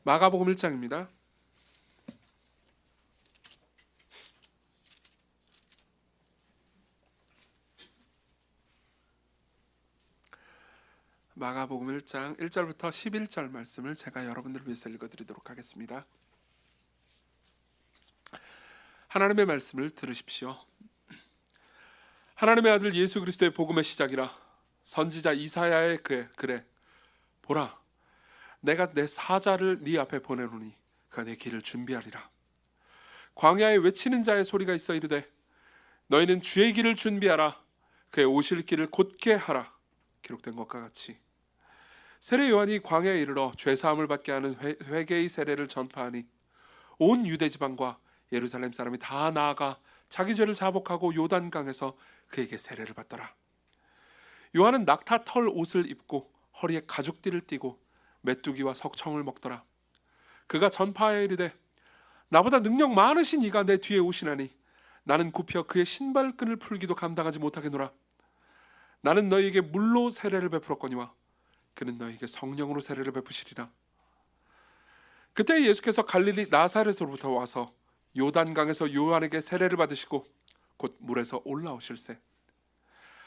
마가복음 1장입니다. 마가복음 1장 1절부터 11절 말씀을 제가 여러분들을 위해서 읽어드리도록 하겠습니다. 하나님의 말씀을 들으십시오. 하나님의 아들 예수 그리스도의 복음의 시작이라. 선지자 이사야의 글에 보라, 내가 내 사자를 네 앞에 보내노니 그가 내 길을 준비하리라. 광야에 외치는 자의 소리가 있어 이르되 너희는 주의 길을 준비하라. 그의 오실 길을 곧게 하라. 기록된 것과 같이 세례 요한이 광야에 이르러 죄사함을 받게 하는 회개의 세례를 전파하니 온 유대 지방과 예루살렘 사람이 다 나아가 자기 죄를 자복하고 요단강에서 그에게 세례를 받더라. 요한은 낙타 털 옷을 입고 허리에 가죽띠를 띠고 메뚜기와 석청을 먹더라. 그가 전파하여 이르되 나보다 능력 많으신 이가 내 뒤에 오시나니 나는 굽혀 그의 신발끈을 풀기도 감당하지 못하겠노라. 나는 너희에게 물로 세례를 베풀었거니와 그는 너희에게 성령으로 세례를 베푸시리라. 그때 예수께서 갈릴리 나사렛으로부터 와서 요단강에서 요한에게 세례를 받으시고 곧 물에서 올라오실세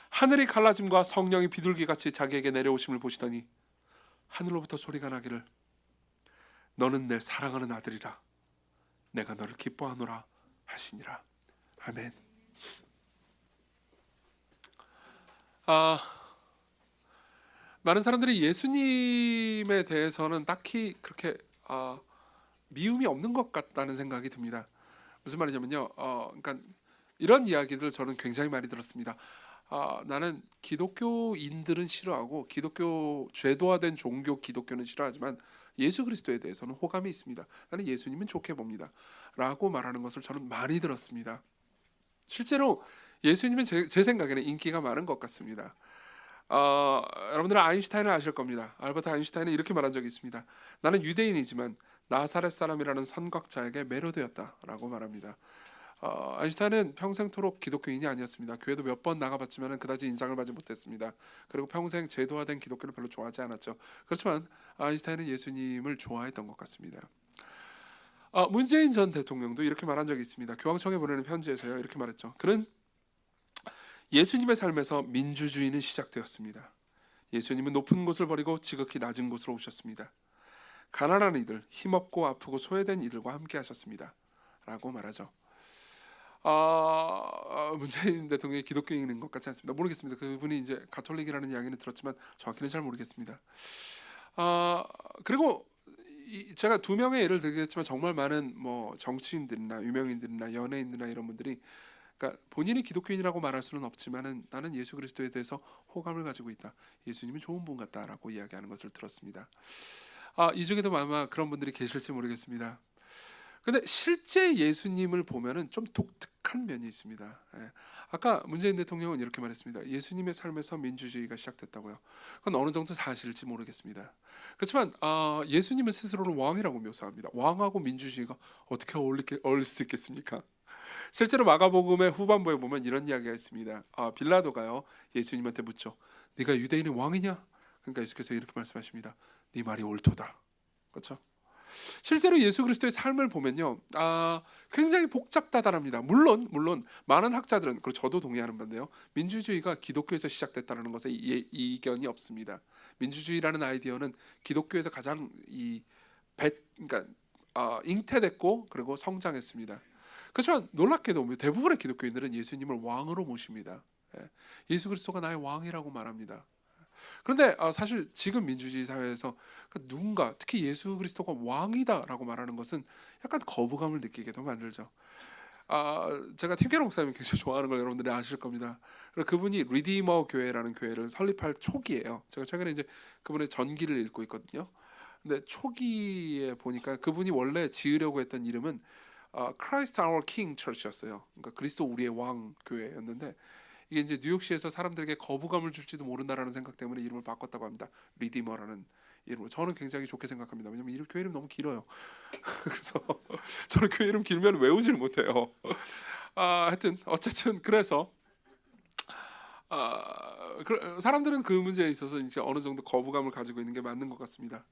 하늘이 갈라짐과 성령이 비둘기같이 자기에게 내려오심을 보시더니 하늘로부터 소리가 나기를 너는 내 사랑하는 아들이라 내가 너를 기뻐하노라 하시니라. 아멘. 많은 사람들이 예수님에 대해서는 딱히 그렇게 미움이 없는 것 같다는 생각이 듭니다. 무슨 말이냐면요, 그러니까 이런 이야기들을 저는 굉장히 많이 들었습니다. 나는 기독교인들은 싫어하고 기독교 제도화된 종교 기독교는 싫어하지만 예수 그리스도에 대해서는 호감이 있습니다. 나는 예수님은 좋게 봅니다 라고 말하는 것을 저는 많이 들었습니다. 실제로 예수님은 제 생각에는 인기가 많은 것 같습니다. 여러분들은 아인슈타인을 아실 겁니다. 알버트 아인슈타인은 이렇게 말한 적이 있습니다. 나는 유대인이지만 나사렛 사람이라는 선각자에게 매료되었다라고 말합니다. 아인슈타인은 평생토록 기독교인이 아니었습니다. 교회도 몇 번 나가봤지만 그다지 인상을 받지 못했습니다. 그리고 평생 제도화된 기독교를 별로 좋아하지 않았죠. 그렇지만 아인슈타인은 예수님을 좋아했던 것 같습니다. 문재인 전 대통령도 이렇게 말한 적이 있습니다. 교황청에 보내는 편지에서요 이렇게 말했죠. 그는 예수님의 삶에서 민주주의는 시작되었습니다. 예수님은 높은 곳을 버리고 지극히 낮은 곳으로 오셨습니다. 가난한 이들, 힘없고 아프고 소외된 이들과 함께 하셨습니다 라고 말하죠. 문재인 대통령이 기독교인인 것 같지 않습니다. 모르겠습니다. 그분이 이제 가톨릭이라는 이야기는 들었지만 정확히는 잘 모르겠습니다. 그리고 제가 두 명의 예를 들겠지만 정말 많은 정치인들이나 유명인들이나 연예인들이나 이런 분들이 그러니까 본인이 기독교인이라고 말할 수는 없지만은 나는 예수 그리스도에 대해서 호감을 가지고 있다. 예수님은 좋은 분 같다라고 이야기하는 것을 들었습니다. 이 중에도 아마 그런 분들이 계실지 모르겠습니다. 근데 실제 예수님을 보면은 좀 독특한 면이 있습니다. 아까 문재인 대통령은 이렇게 말했습니다. 예수님의 삶에서 민주주의가 시작됐다고요. 그건 어느 정도 사실일지 모르겠습니다. 그렇지만 예수님은 스스로를 왕이라고 묘사합니다. 왕하고 민주주의가 어떻게 어울릴 수 있겠습니까? 실제로 마가복음의 후반부에 보면 이런 이야기가 있습니다. 빌라도가요 예수님한테 묻죠. 네가 유대인의 왕이냐? 그러니까 예수께서 이렇게 말씀하십니다. 네 말이 옳도다. 그렇죠? 실제로 예수 그리스도의 삶을 보면요, 굉장히 복잡다단합니다. 물론 많은 학자들은, 그리고 저도 동의하는 바인데요, 민주주의가 기독교에서 시작됐다는 것에 이견이 없습니다. 민주주의라는 아이디어는 기독교에서 가장 그러니까 잉태됐고 그리고 성장했습니다. 그렇지만 놀랍게도 대부분의 기독교인들은 예수님을 왕으로 모십니다. 예수 그리스도가 나의 왕이라고 말합니다. 그런데 사실 지금 민주주의 사회에서 누군가 특히 예수 그리스도가 왕이다라고 말하는 것은 약간 거부감을 느끼게도 만들죠. 제가 팀 케러 목사님 굉장히 좋아하는 걸 여러분들이 아실 겁니다. 그리고 그분이 리디머 교회라는 교회를 설립할 초기예요. 제가 최근에 이제 그분의 전기를 읽고 있거든요. 근데 초기에 보니까 그분이 원래 지으려고 했던 이름은 Christ Our King Church였어요. 그러니까 그리스도 우리의 왕 교회였는데 이게 이제 뉴욕시에서 사람들에게 거부감을 줄지도 모른다라는 생각 때문에 이름을 바꿨다고 합니다. 리디머라는 이름으로. 저는 굉장히 좋게 생각합니다. 왜냐면 교회 이름 너무 길어요. 그래서 저는 교회 이름 길면 외우질 못해요. 하여튼 어쨌든 그래서 사람들은 그 문제에 있어서 이제 어느 정도 거부감을 가지고 있는 게 맞는 것 같습니다.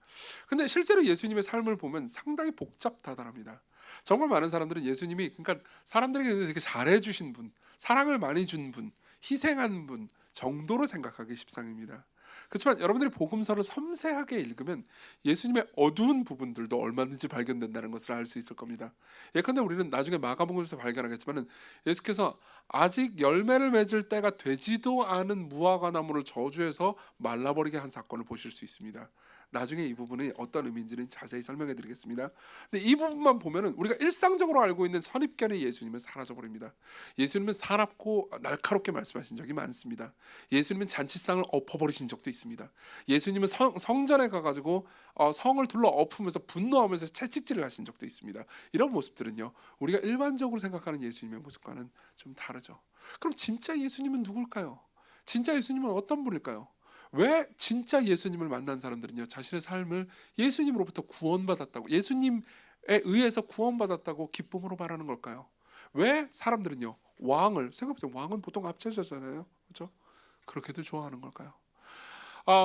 근데 실제로 예수님의 삶을 보면 상당히 복잡다단합니다. 정말 많은 사람들은 예수님이 그러니까 사람들에게 되게 잘해주신 분, 사랑을 많이 준 분, 희생한 분 정도로 생각하기 십상입니다. 그렇지만 여러분들이 복음서를 섬세하게 읽으면 예수님의 어두운 부분들도 얼마든지 발견된다는 것을 알 수 있을 겁니다. 예컨대 우리는 나중에 마가복음에서 발견하겠지만은 예수께서 아직 열매를 맺을 때가 되지도 않은 무화과 나무를 저주해서 말라버리게 한 사건을 보실 수 있습니다. 나중에 이 부분이 어떤 의미인지는 자세히 설명해 드리겠습니다. 근데 이 부분만 보면은 우리가 일상적으로 알고 있는 선입견의 예수님은 사라져 버립니다. 예수님은 사납고 날카롭게 말씀하신 적이 많습니다. 예수님은 잔치상을 엎어버리신 적도 있습니다. 예수님은 성전에 가가지고 성을 둘러 엎으면서 분노하면서 채찍질을 하신 적도 있습니다. 이런 모습들은요, 우리가 일반적으로 생각하는 예수님의 모습과는 좀 다르죠. 그럼 진짜 예수님은 누굴까요? 진짜 예수님은 어떤 분일까요? 왜 진짜 예수님을 만난 사람들은요, 자신의 삶을 예수님으로부터 구원받았다고, 예수님에 의해서 구원받았다고 기쁨으로 말하는 걸까요? 왜 사람들은요, 생각해보세요. 왕은 보통 앞서잖아요, 그렇죠? 그렇게도 좋아하는 걸까요?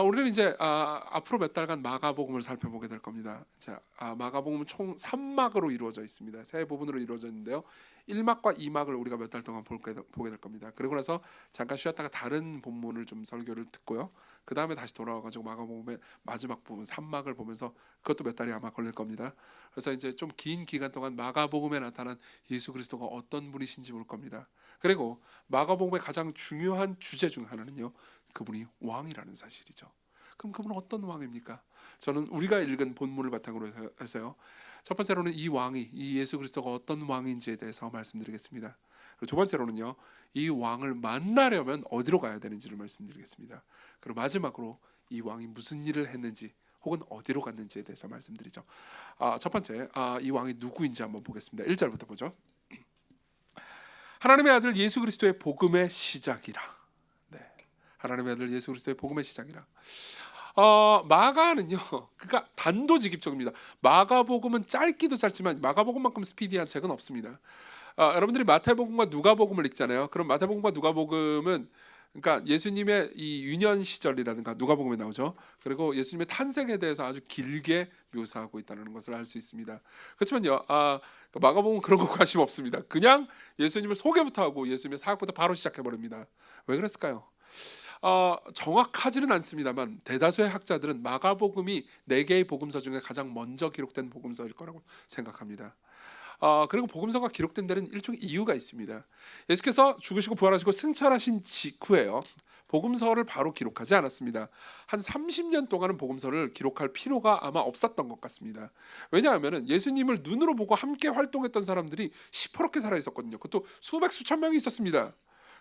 우리는 이제 앞으로 몇 달간 마가복음을 살펴보게 될 겁니다. 자, 마가복음은 총 3막으로 이루어져 있습니다. 세 부분으로 이루어져 있는데요. 1막과 2막을 우리가 몇 달 동안 보게 될 겁니다. 그리고 나서 잠깐 쉬었다가 다른 본문을 좀 설교를 듣고요. 그 다음에 다시 돌아와가지고 마가복음의 마지막 부분 3막을 보면서 그것도 몇 달이 아마 걸릴 겁니다. 그래서 이제 좀 긴 기간 동안 마가복음에 나타난 예수 그리스도가 어떤 분이신지 볼 겁니다. 그리고 마가복음의 가장 중요한 주제 중 하나는요, 그분이 왕이라는 사실이죠. 그럼 그분은 어떤 왕입니까? 저는 우리가 읽은 본문을 바탕으로 해서요, 첫 번째로는 이 예수 그리스도가 어떤 왕인지에 대해서 말씀드리겠습니다. 그리고 두 번째로는요, 이 왕을 만나려면 어디로 가야 되는지를 말씀드리겠습니다. 그리고 마지막으로 이 왕이 무슨 일을 했는지 혹은 어디로 갔는지에 대해서 말씀드리죠. 첫 번째, 이 왕이 누구인지 한번 보겠습니다. 1절부터 보죠. 하나님의 아들 예수 그리스도의 복음의 시작이라. 네, 하나님의 아들 예수 그리스도의 복음의 시작이라. 마가는요, 그러니까 단도직입적입니다. 마가복음은 짧기도 짧지만 마가복음만큼 스피디한 책은 없습니다. 여러분들이 마태복음과 누가복음을 읽잖아요. 그럼 마태복음과 누가복음은 그러니까 예수님의 이 유년 시절이라든가 누가복음에 나오죠. 그리고 예수님의 탄생에 대해서 아주 길게 묘사하고 있다는 것을 알 수 있습니다. 그렇지만요, 마가복음은 그런 거 관심 없습니다. 그냥 예수님을 소개부터 하고 예수님의 사역부터 바로 시작해 버립니다. 왜 그랬을까요? 정확하지는 않습니다만 대다수의 학자들은 마가복음이 4개의 복음서 중에 가장 먼저 기록된 복음서일 거라고 생각합니다. 그리고 복음서가 기록된 데는 일종의 이유가 있습니다. 예수께서 죽으시고 부활하시고 승천하신 직후에요, 복음서를 바로 기록하지 않았습니다. 한 30년 동안은 복음서를 기록할 필요가 아마 없었던 것 같습니다. 왜냐하면 예수님을 눈으로 보고 함께 활동했던 사람들이 시퍼렇게 살아 있었거든요. 그것도 수백 수천 명이 있었습니다.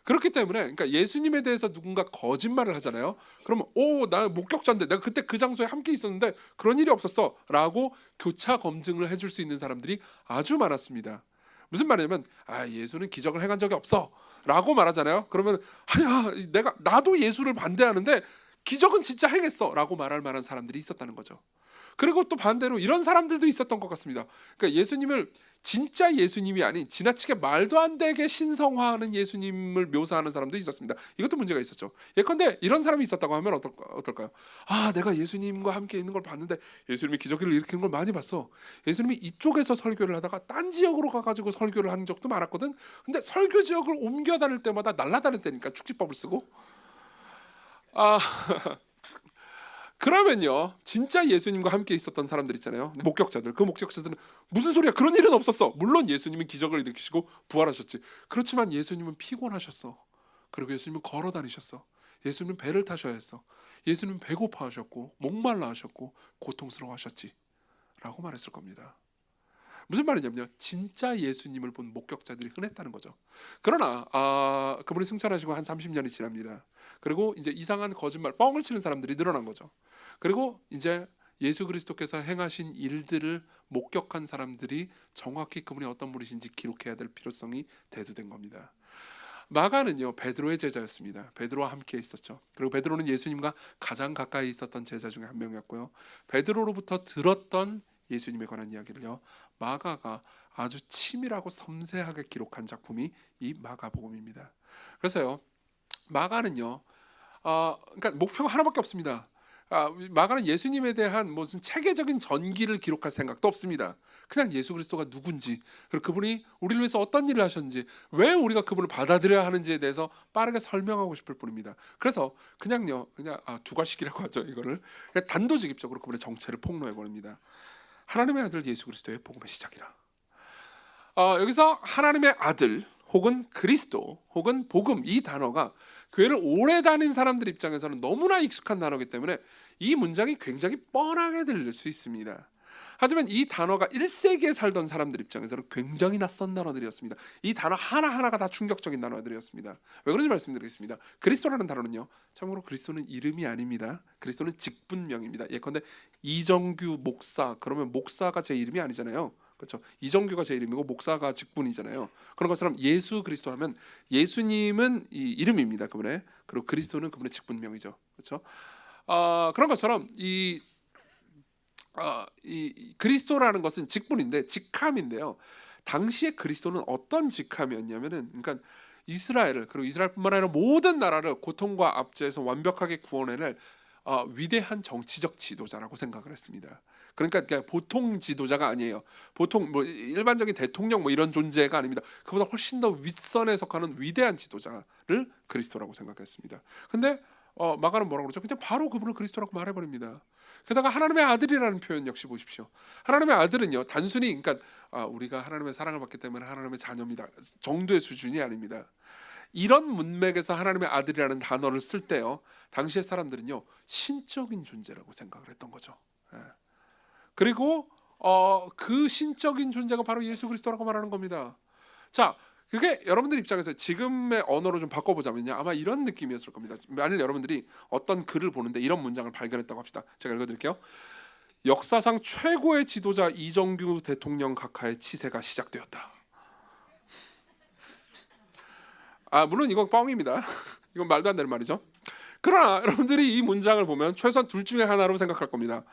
그렇기 때문에 그러니까 예수님에 대해서 누군가 거짓말을 하잖아요. 그러면 나 목격자인데 내가 그때 그 장소에 함께 있었는데 그런 일이 없었어 라고 교차 검증을 해줄 수 있는 사람들이 아주 많았습니다. 무슨 말이냐면 예수는 기적을 행한 적이 없어 라고 말하잖아요. 그러면 나도 예수를 반대하는데 기적은 진짜 행했어 라고 말할 만한 사람들이 있었다는 거죠. 그리고 또 반대로 이런 사람들도 있었던 것 같습니다. 그러니까 예수님을 진짜 예수님이 아닌 지나치게 말도 안 되게 신성화하는 예수님을 묘사하는 사람도 있었습니다. 이것도 문제가 있었죠. 예컨대 이런 사람이 있었다고 하면 어떨까요? 내가 예수님과 함께 있는 걸 봤는데 예수님이 기적을 일으키는 걸 많이 봤어. 예수님이 이쪽에서 설교를 하다가 딴 지역으로 가가지고 설교를 한 적도 많았거든. 근데 설교 지역을 옮겨 다닐 때마다 날아다닐 때니까 축지법을 쓰고 그러면요, 진짜 예수님과 함께 있었던 사람들 있잖아요, 목격자들. 그 목격자들은 무슨 소리야, 그런 일은 없었어. 물론 예수님은 기적을 일으키시고 부활하셨지. 그렇지만 예수님은 피곤하셨어. 그리고 예수님은 걸어 다니셨어. 예수님은 배를 타셔야 했어. 예수님은 배고파하셨고 목말라 하셨고 고통스러워하셨지 라고 말했을 겁니다. 무슨 말이냐면요, 진짜 예수님을 본 목격자들이 흔했다는 거죠. 그러나 그분이 승천하시고 한 30년이 지납니다. 그리고 이제 이상한 거짓말, 뻥을 치는 사람들이 늘어난 거죠. 그리고 이제 예수 그리스도께서 행하신 일들을 목격한 사람들이 정확히 그분이 어떤 분이신지 기록해야 될 필요성이 대두된 겁니다. 마가는요, 베드로의 제자였습니다. 베드로와 함께 있었죠. 그리고 베드로는 예수님과 가장 가까이 있었던 제자 중에 한 명이었고요. 베드로로부터 들었던 예수님에 관한 이야기를요, 마가가 아주 치밀하고 섬세하게 기록한 작품이 이 마가복음입니다. 그래서요, 마가는요. 그러니까 목표가 하나밖에 없습니다. 마가는 예수님에 대한 무슨 체계적인 전기를 기록할 생각도 없습니다. 그냥 예수 그리스도가 누군지, 그리고 그분이 우리를 위해서 어떤 일을 하셨는지, 왜 우리가 그분을 받아들여야 하는지에 대해서 빠르게 설명하고 싶을 뿐입니다. 그래서 그냥 두괄식이라고 하죠. 이거를 그냥 단도직입적으로 그분의 정체를 폭로해 버립니다. 하나님의 아들 예수 그리스도의 복음의 시작이라. 여기서 하나님의 아들 혹은 그리스도 혹은 복음, 이 단어가 교회를 오래 다닌 사람들 입장에서는 너무나 익숙한 단어이기 때문에 이 문장이 굉장히 뻔하게 들릴 수 있습니다. 하지만 이 단어가 1세기에 살던 사람들 입장에서는 굉장히 낯선 단어들이었습니다. 이 단어 하나하나가 다 충격적인 단어들이었습니다. 왜 그런지 말씀드리겠습니다. 그리스도라는 단어는요, 참고로 그리스도는 이름이 아닙니다. 그리스도는 직분명입니다. 예컨대 이정규 목사, 그러면 목사가 제 이름이 아니잖아요. 그렇죠? 이정규가 제 이름이고 목사가 직분이잖아요. 그런 것처럼 예수 그리스도 하면 예수님은 이 이름입니다. 그분의. 그리고 그리스도는 그분의 직분명이죠. 그렇죠? 그런 것처럼 이 그리스도라는 것은 직분인데 직함인데요. 당시에 그리스도는 어떤 직함이었냐면은, 그러니까 이스라엘을, 그리고 이스라엘뿐만 아니라 모든 나라를 고통과 압제에서 완벽하게 구원해낼 위대한 정치적 지도자라고 생각을 했습니다. 그러니까 보통 지도자가 아니에요. 보통 일반적인 대통령 이런 존재가 아닙니다. 그보다 훨씬 더 윗선에 속하는 위대한 지도자를 그리스도라고 생각했습니다. 근데 마가는 뭐라고 그러죠? 그냥 바로 그분을 그리스도라고 말해버립니다. 게다가 하나님의 아들이라는 표현 역시 보십시오. 하나님의 아들은요, 단순히 그러니까 우리가 하나님의 사랑을 받기 때문에 하나님의 자녀입니다 정도의 수준이 아닙니다. 이런 문맥에서 하나님의 아들이라는 단어를 쓸 때요, 당시의 사람들은요 신적인 존재라고 생각을 했던 거죠. 그리고 그 신적인 존재가 바로 예수 그리스도라고 말하는 겁니다. 자, 그게 여러분들 입장에서 지금의 언어로 좀 바꿔보자면요, 아마 이런 느낌이었을 겁니다. 만일 여러분들이 어떤 글을 보는데 이런 문장을 발견했다고 합시다. 제가 읽어드릴게요. 역사상 최고의 지도자 이정규 대통령 각하의 치세가 시작되었다. 물론 이건 뻥입니다. 이건 말도 안 되는 말이죠. 그러나 여러분들이 이 문장을 보면 최소한 둘 중에 하나로 생각할 겁니다.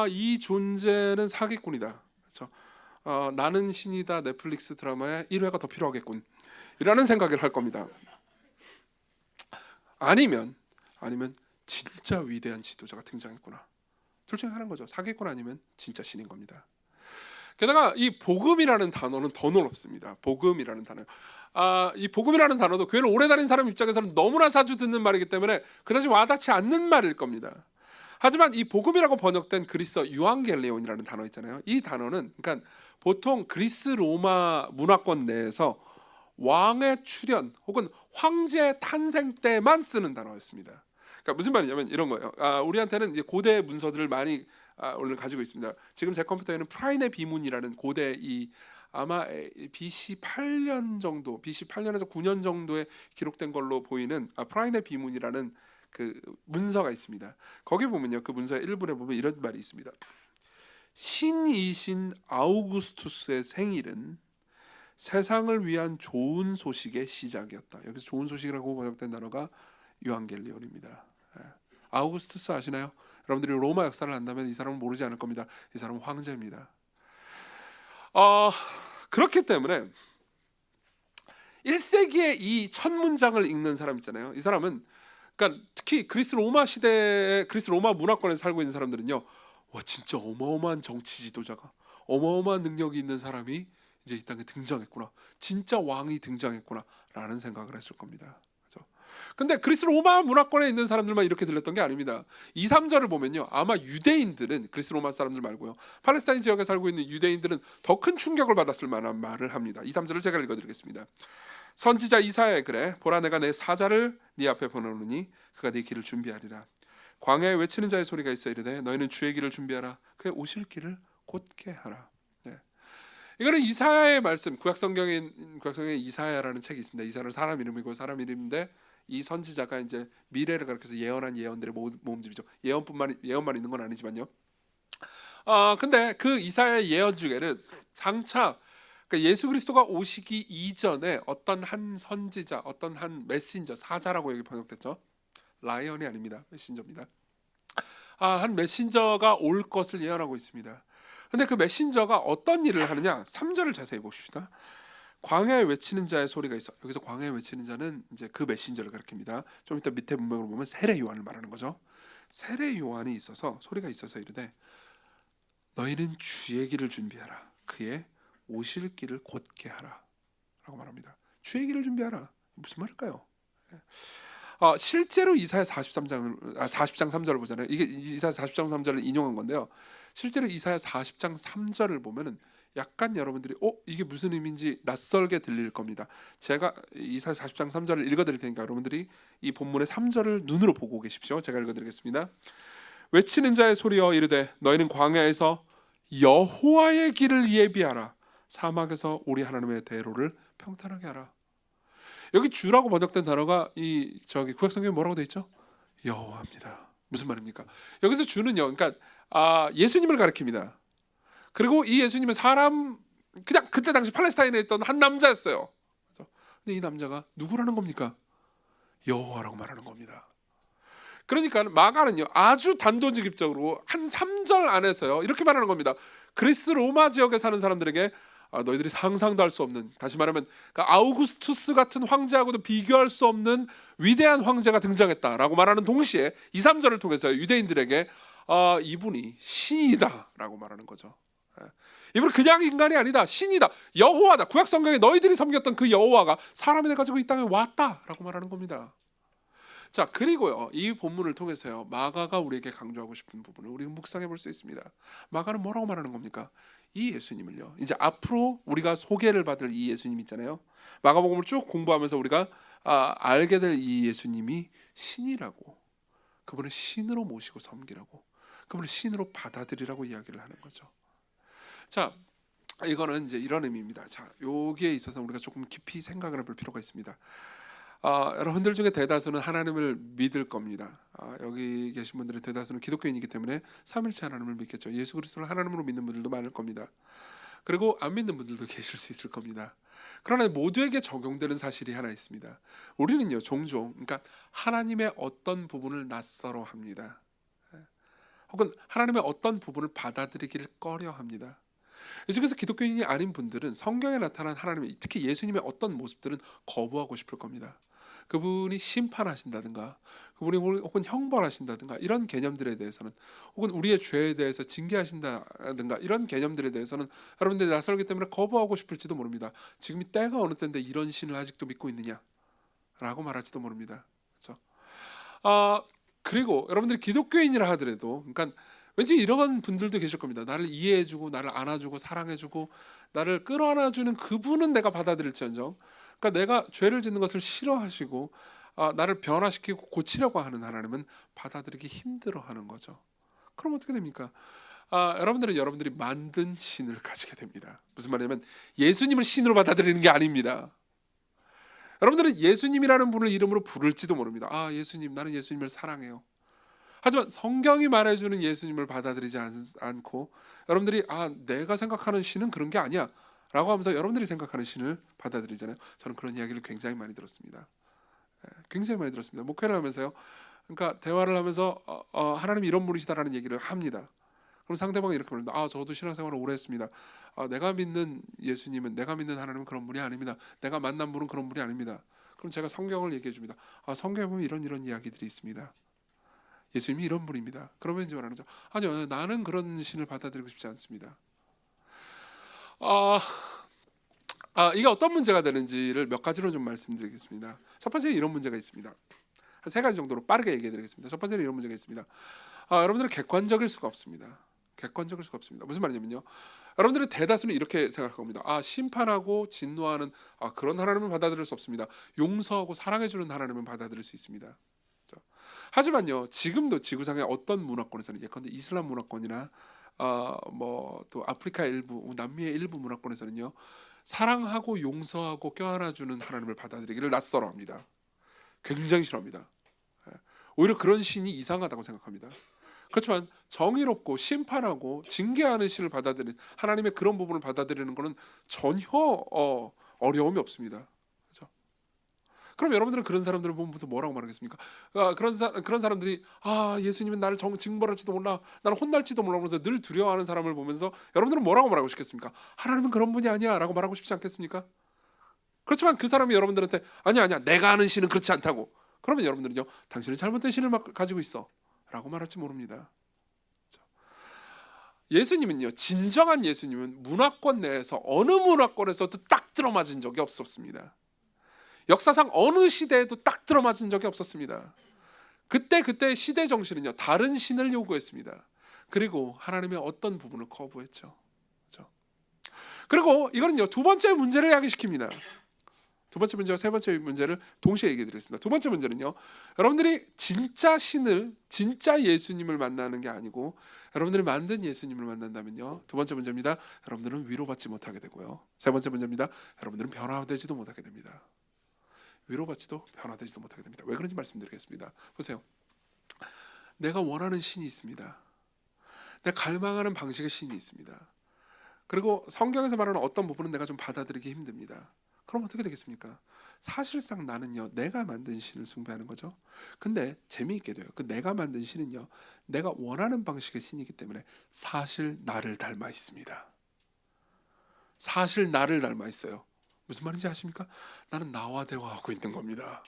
이 존재는 사기꾼이다. 그렇죠? 나는 신이다 넷플릭스 드라마에 1회가 더 필요하겠군, 이라는 생각을 할 겁니다. 아니면 진짜 위대한 지도자가 등장했구나. 둘 중에 하나인 거죠. 사기꾼 아니면 진짜 신인 겁니다. 게다가 이 복음이라는 단어는 더 놀랍습니다. 복음이라는 단어. 이 복음이라는 단어도 교회를 오래 다닌 사람 입장에서는 너무나 자주 듣는 말이기 때문에 그다지 와닿지 않는 말일 겁니다. 하지만 이 복음이라고 번역된 그리스어 유앙겔리온이라는 단어 있잖아요. 이 단어는 그러니까 보통 그리스 로마 문화권 내에서 왕의 출현 혹은 황제의 탄생 때만 쓰는 단어였습니다. 그러니까 무슨 말이냐면 이런 거예요. 우리한테는 이제 고대 문서들을 많이 오늘 가지고 있습니다. 지금 제 컴퓨터에는 프라인의 비문이라는 고대 아마 BC 8년 정도, BC 8년에서 9년 정도에 기록된 걸로 보이는 프라인의 비문이라는 그 문서가 있습니다. 거기 보면요, 그 문서의 일부에 보면 이런 말이 있습니다. 신이신 아우구스투스의 생일은 세상을 위한 좋은 소식의 시작이었다. 여기서 좋은 소식이라고 번역된 단어가 유앙겔리온입니다. 아우구스투스 아시나요? 여러분들이 로마 역사를 안다면 이 사람은 모르지 않을 겁니다. 이 사람은 황제입니다. 그렇기 때문에 1세기에 이 첫 문장을 읽는 사람 있잖아요. 이 사람은 그러니까 특히 그리스 로마 시대에 그리스 로마 문화권에서 살고 있는 사람들은요, 와 진짜 어마어마한 정치 지도자가, 어마어마한 능력이 있는 사람이 이제 이 땅에 등장했구나, 진짜 왕이 등장했구나라는 생각을 했을 겁니다. 그렇죠? 근데 그리스 로마 문화권에 있는 사람들만 이렇게 들렸던 게 아닙니다. 2, 3절을 보면요, 아마 유대인들은, 그리스 로마 사람들 말고요, 팔레스타인 지역에 살고 있는 유대인들은 더 큰 충격을 받았을 만한 말을 합니다. 2, 3절을 제가 읽어드리겠습니다. 선지자 이사야의 글에 보라, 내가 내 사자를 네 앞에 보내노니 그가 네 길을 준비하리라. 광야에 외치는 자의 소리가 있어 이르되 너희는 주의 길을 준비하라. 그의 오실 길을 곧게 하라. 이거는 이사야의 말씀. 구약성경에 이사야라는 책이 있습니다. 이사야는 사람 이름이고 사람 이름인데 이 선지자가 이제 미래를 가리켜서 예언한 예언들의 모음집이죠. 예언만 있는 건 아니지만요. 근데 그 이사야의 예언 중에는 장차 그러니까 예수 그리스도가 오시기 이전에 어떤 한 선지자, 어떤 한 메신저, 사자라고 여기 번역됐죠. 라이언이 아닙니다. 메신저입니다. 한 메신저가 올 것을 예언하고 있습니다. 근데 그 메신저가 어떤 일을 하느냐? 3절을 자세히 보십시다. 광야에 외치는 자의 소리가 있어. 여기서 광야에 외치는 자는 이제 그 메신저를 가리킵니다. 좀 이따 밑에 문맥으로 보면 세례 요한을 말하는 거죠. 세례 요한이 있어서 소리가 있어서 이르되 너희는 주의 길을 준비하라. 그의 오실 길을 곧게 하라. 라고 말합니다. 주의 길을 준비하라. 무슨 말일까요? 실제로 이사야 40장 3절을 보잖아요. 이게 이사야 40장 3절을 인용한 건데요. 실제로 이사야 40장 3절을 보면은 약간 여러분들이 이게 무슨 의미인지 낯설게 들릴 겁니다. 제가 이사야 40장 3절을 읽어드릴 테니까 여러분들이 이 본문의 3절을 눈으로 보고 계십시오. 제가 읽어드리겠습니다. 외치는 자의 소리여 이르되 너희는 광야에서 여호와의 길을 예비하라. 사막에서 우리 하나님의 대로를 평탄하게 하라. 여기 주라고 번역된 단어가 구약 성경에 뭐라고 돼 있죠? 여호와입니다. 무슨 말입니까? 여기서 주는요, 그러니까 예수님을 가리킵니다. 그리고 이 예수님은 그냥 그때 당시 팔레스타인에 있던 한 남자였어요. 근데 이 남자가 누구라는 겁니까? 여호와라고 말하는 겁니다. 그러니까 마가는요 아주 단도직입적으로 한 3절 안에서요 이렇게 말하는 겁니다. 그리스 로마 지역에 사는 사람들에게 너희들이 상상도 할 수 없는, 다시 말하면 아우구스투스 같은 황제하고도 비교할 수 없는 위대한 황제가 등장했다라고 말하는 동시에 2, 3절을 통해서 유대인들에게 이분이 신이다 라고 말하는 거죠. 이분은 그냥 인간이 아니다, 신이다, 여호와다. 구약 성경에 너희들이 섬겼던 그 여호와가 사람이 돼가지고 이 땅에 왔다라고 말하는 겁니다. 자, 그리고요 이 본문을 통해서요 마가가 우리에게 강조하고 싶은 부분을 우리가 묵상해 볼 수 있습니다. 마가는 뭐라고 말하는 겁니까? 이 예수님을요, 이제 앞으로 우리가 소개를 받을 이 예수님 있잖아요. 마가복음을 쭉 공부하면서 우리가 알게 될 이 예수님이 신이라고, 그분을 신으로 모시고 섬기라고, 그분을 신으로 받아들이라고 이야기를 하는 거죠. 자, 이거는 이제 이런 의미입니다. 자, 여기에 있어서 우리가 조금 깊이 생각을 해볼 필요가 있습니다. 여러분들 중에 대다수는 하나님을 믿을 겁니다. 여기 계신 분들의 대다수는 기독교인이기 때문에 삼일체 하나님을 믿겠죠. 예수 그리스도를 하나님으로 믿는 분들도 많을 겁니다. 그리고 안 믿는 분들도 계실 수 있을 겁니다. 그러나 모두에게 적용되는 사실이 하나 있습니다. 우리는요 종종 그러니까 하나님의 어떤 부분을 낯설어 합니다. 혹은 하나님의 어떤 부분을 받아들이기를 꺼려 합니다. 그래서 기독교인이 아닌 분들은 성경에 나타난 하나님의, 특히 예수님의 어떤 모습들은 거부하고 싶을 겁니다. 그분이 심판하신다든가, 그분이 혹은 형벌하신다든가 이런 개념들에 대해서는, 혹은 우리의 죄에 대해서 징계하신다든가 이런 개념들에 대해서는 여러분들이 낯설기 때문에 거부하고 싶을지도 모릅니다. 지금이 때가 어느 때인데 이런 신을 아직도 믿고 있느냐 라고 말할지도 모릅니다. 그렇죠? 그리고 여러분들이 기독교인이라 하더라도 그러니까 왠지 이런 분들도 계실 겁니다. 나를 이해해주고 나를 안아주고 사랑해주고 나를 끌어안아주는 그분은 내가 받아들일지언정, 그러니까 내가 죄를 짓는 것을 싫어하시고 나를 변화시키고 고치려고 하는 하나님은 받아들이기 힘들어하는 거죠. 그럼 어떻게 됩니까? 여러분들은 여러분들이 만든 신을 가지게 됩니다. 무슨 말이냐면 예수님을 신으로 받아들이는 게 아닙니다. 여러분들은 예수님이라는 분을 이름으로 부를지도 모릅니다. 예수님, 나는 예수님을 사랑해요. 하지만 성경이 말해주는 예수님을 받아들이지 않고 여러분들이 내가 생각하는 신은 그런 게 아니야 라고 하면서 여러분들이 생각하는 신을 받아들이잖아요. 저는 그런 이야기를 굉장히 많이 들었습니다. 굉장히 많이 들었습니다. 목회를 하면서요, 그러니까 대화를 하면서 하나님이 이런 분이시다라는 얘기를 합니다. 그럼 상대방이 이렇게 말합니다. 저도 신앙생활을 오래 했습니다. 내가 믿는 예수님은, 내가 믿는 하나님은 그런 분이 아닙니다. 내가 만난 분은 그런 분이 아닙니다. 그럼 제가 성경을 얘기해 줍니다. 성경에 보면 이런 이야기들이 있습니다. 예수님이 이런 분입니다. 그러면 이제 말하는 거죠. 아니요, 나는 그런 신을 받아들이고 싶지 않습니다. 이게 어떤 문제가 되는지를 몇 가지로 좀 말씀드리겠습니다. 첫 번째는 이런 문제가 있습니다. 한 3가지 정도로 빠르게 얘기해드리겠습니다. 첫 번째는 이런 문제가 있습니다. 여러분들은 객관적일 수가 없습니다. 객관적일 수가 없습니다. 무슨 말이냐면요, 여러분들은 대다수는 이렇게 생각할 겁니다. 심판하고 진노하는 그런 하나님은 받아들일 수 없습니다. 용서하고 사랑해주는 하나님은 받아들일 수 있습니다. 하지만요, 지금도 지구상의 어떤 문화권에서는, 예컨대 이슬람 문화권이나 또 아프리카 일부, 남미의 일부 문화권에서는요, 사랑하고 용서하고 껴안아주는 하나님을 받아들이기를 낯설어합니다. 굉장히 싫어합니다. 오히려 그런 신이 이상하다고 생각합니다. 그렇지만 정의롭고 심판하고 징계하는 신을 받아들이는 하나님의 그런 부분을 받아들이는 것은 전혀 어려움이 없습니다. 그럼 여러분들은 그런 사람들을 보면서 뭐라고 말하겠습니까? 그런 사람들이 예수님은 나를 징벌할지도 몰라, 나를 혼날지도 몰라 하면서 늘 두려워하는 사람을 보면서 여러분들은 뭐라고 말하고 싶겠습니까? 하나님은 그런 분이 아니야 라고 말하고 싶지 않겠습니까? 그렇지만 그 사람이 여러분들한테 아니야 내가 아는 신은 그렇지 않다고. 그러면 여러분들은요 당신은 잘못된 신을 가지고 있어 라고 말할지 모릅니다. 예수님은요, 진정한 예수님은 문화권 내에서 어느 문화권에서도 딱 들어맞은 적이 없었습니다. 역사상 어느 시대에도 딱 들어맞은 적이 없었습니다. 그때 시대 정신은요 다른 신을 요구했습니다. 그리고 하나님의 어떤 부분을 거부했죠. 그렇죠? 그리고 이거는요 두 번째 문제를 야기시킵니다. 두 번째 문제와 세 번째 문제를 동시에 얘기해 드리겠습니다. 두 번째 문제는요, 여러분들이 진짜 신을, 진짜 예수님을 만나는 게 아니고 여러분들이 만든 예수님을 만난다면요, 두 번째 문제입니다. 여러분들은 위로받지 못하게 되고요. 세 번째 문제입니다. 여러분들은 변화되지도 못하게 됩니다. 위로받지도 변화되지도 못하게 됩니다. 왜 그런지 말씀드리겠습니다. 보세요. 내가 원하는 신이 있습니다. 내가 갈망하는 방식의 신이 있습니다. 그리고 성경에서 말하는 어떤 부분은 내가 좀 받아들이기 힘듭니다. 그럼 어떻게 되겠습니까? 사실상 나는요 내가 만든 신을 숭배하는 거죠. 근데 재미있게도요 그 내가 만든 신은요 내가 원하는 방식의 신이기 때문에 사실 나를 닮아 있습니다. 사실 나를 닮아 있어요. 무슨 말인지 아십니까? 나는 나와 대화하고 있는 겁니다.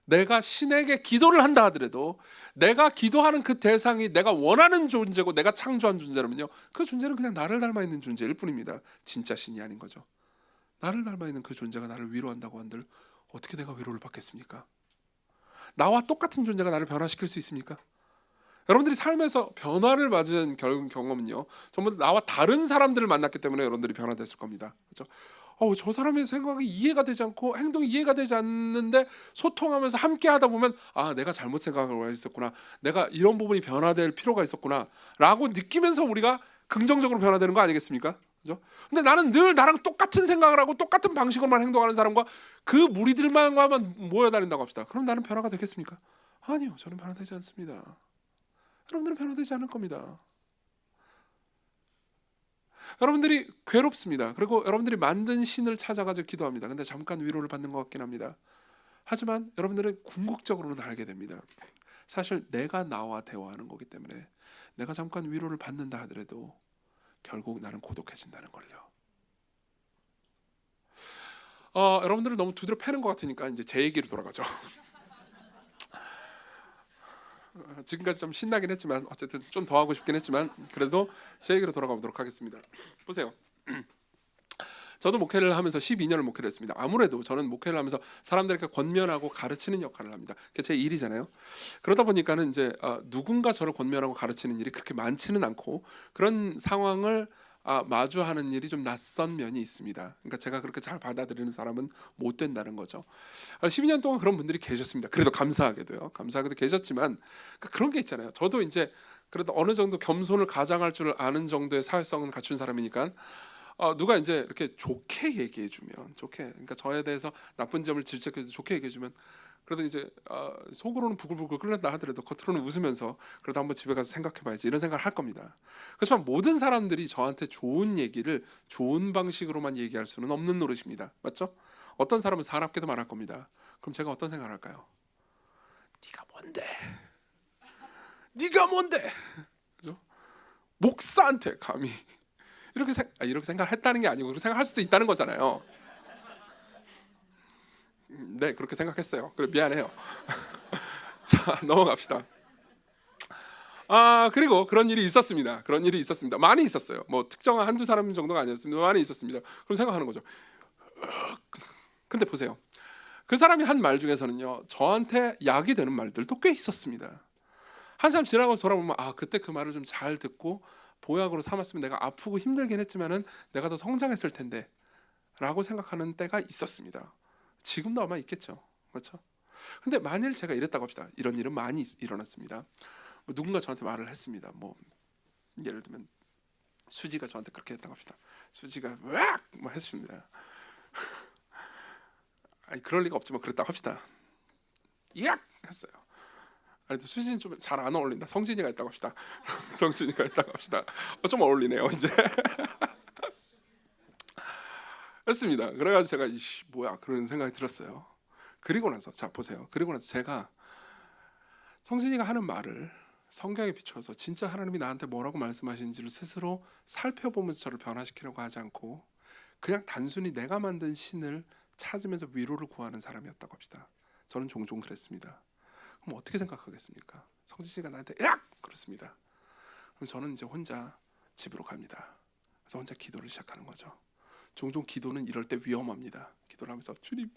내가 신에게 기도를 한다 하더라도 내가 기도하는 그 대상이 내가 원하는 존재고 내가 창조한 존재라면요 그 존재는 그냥 나를 닮아 있는 존재일 뿐입니다. 진짜 신이 아닌 거죠. 나를 닮아 있는 그 존재가 나를 위로한다고 한들 어떻게 내가 위로를 받겠습니까? 나와 똑같은 존재가 나를 변화시킬 수 있습니까? 여러분들이 삶에서 변화를 맞은 경험은요 전부 나와 다른 사람들을 만났기 때문에 여러분들이 변화됐을 겁니다. 그렇죠? 저 사람의 생각이 이해가 되지 않고 행동이 이해가 되지 않는데 소통하면서 함께 하다 보면 아 내가 잘못 생각하고 있었구나, 내가 이런 부분이 변화될 필요가 있었구나 라고 느끼면서 우리가 긍정적으로 변화되는 거 아니겠습니까? 그죠? 근데 나는 늘 나랑 똑같은 생각을 하고 똑같은 방식으로만 행동하는 사람과 그 무리들만만 모여다닌다고 합시다. 그럼 나는 변화가 되겠습니까? 아니요, 저는 변화되지 않습니다. 여러분들은 변화되지 않을 겁니다. 여러분들이 괴롭습니다. 그리고 여러분들이 만든 신을 찾아가지고 기도합니다. 근데 잠깐 위로를 받는 것 같긴 합니다. 하지만 여러분들은 궁극적으로는 알게 됩니다. 사실 내가 나와 대화하는 거기 때문에 내가 잠깐 위로를 받는다 하더라도 결국 나는 고독해진다는 걸요. 여러분들은 너무 두드려 패는 것 같으니까 이제 제 얘기로 돌아가죠. 지금까지 좀 신나긴 했지만 어쨌든 좀 더 하고 싶긴 했지만 그래도 제 얘기로 돌아가 보도록 하겠습니다. 보세요. 저도 목회를 하면서 12년을 목회를 했습니다. 아무래도 저는 목회를 하면서 사람들에게 권면하고 가르치는 역할을 합니다. 그게 제 일이잖아요. 그러다 보니까는 이제 누군가 저를 권면하고 가르치는 일이 그렇게 많지는 않고 그런 상황을 마주하는 일이 좀 낯선 면이 있습니다. 그러니까 제가 그렇게 잘 받아들이는 사람은 못 된다는 거죠. 12년 동안 그런 분들이 계셨습니다. 그래도 감사하게도 계셨지만 그런 게 있잖아요. 저도 이제 그래도 어느 정도 겸손을 가장할 줄 아는 정도의 사회성은 갖춘 사람이니까 누가 이제 이렇게 좋게 얘기해주면 그러니까 저에 대해서 나쁜 점을 질책해서 좋게 얘기해주면 그래도 이제 속으로는 부글부글 끓는다 하더라도 겉으로는 웃으면서 그래도 한번 집에 가서 생각해봐야지 이런 생각을 할 겁니다. 그렇지만 모든 사람들이 저한테 좋은 얘기를 좋은 방식으로만 얘기할 수는 없는 노릇입니다. 맞죠? 어떤 사람은 사납게도 말할 겁니다. 그럼 제가 어떤 생각을 할까요? 네가 뭔데? 그죠? 목사한테 감히 이렇게 생각했다는 게 아니고 그렇게 생각할 수도 있다는 거잖아요. 네, 그렇게 생각했어요. 그래 미안해요. 자, 넘어갑시다. 그리고 그런 일이 있었습니다. 많이 있었어요. 뭐 특정한 한두 사람 정도가 아니었습니다. 많이 있었습니다. 그럼 생각하는 거죠. 근데 보세요. 그 사람이 한 말 중에서는요, 저한테 약이 되는 말들도 꽤 있었습니다. 한참 지나고 돌아보면 그때 그 말을 좀 잘 듣고 보약으로 삼았으면 내가 아프고 힘들긴 했지만은 내가 더 성장했을 텐데 라고 생각하는 때가 있었습니다. 지금도 아마 있겠죠. 그렇죠? 근데 만일 제가 이랬다고 합시다. 이런 일은 많이 일어났습니다. 누군가 저한테 말을 했습니다. 뭐 예를 들면 수지가 저한테 그렇게 했다고 합시다. 수지가 으악! 뭐 했습니다. 그럴 리가 없지만 그랬다고 합시다. 약! 했어요. 아니 수진이 좀 잘 안 어울린다. 성진이가 했다고 합시다. 성진이가 했다고 합시다. 좀 어울리네요 이제. 했습니다. 그래가지고 제가 뭐야 그런 생각이 들었어요. 그리고 나서 자 보세요. 그리고 나서 제가 성진이가 하는 말을 성경에 비추어서 진짜 하나님이 나한테 뭐라고 말씀하시는지를 스스로 살펴보면서 저를 변화시키려고 하지 않고 그냥 단순히 내가 만든 신을 찾으면서 위로를 구하는 사람이었다고 합시다. 저는 종종 그랬습니다. 그럼 어떻게 생각하겠습니까? 성진 씨가 나한테 야! 그렇습니다. 그럼 저는 이제 혼자 집으로 갑니다. 그래서 혼자 기도를 시작하는 거죠. 종종 기도는 이럴 때 위험합니다. 기도를 하면서 주님,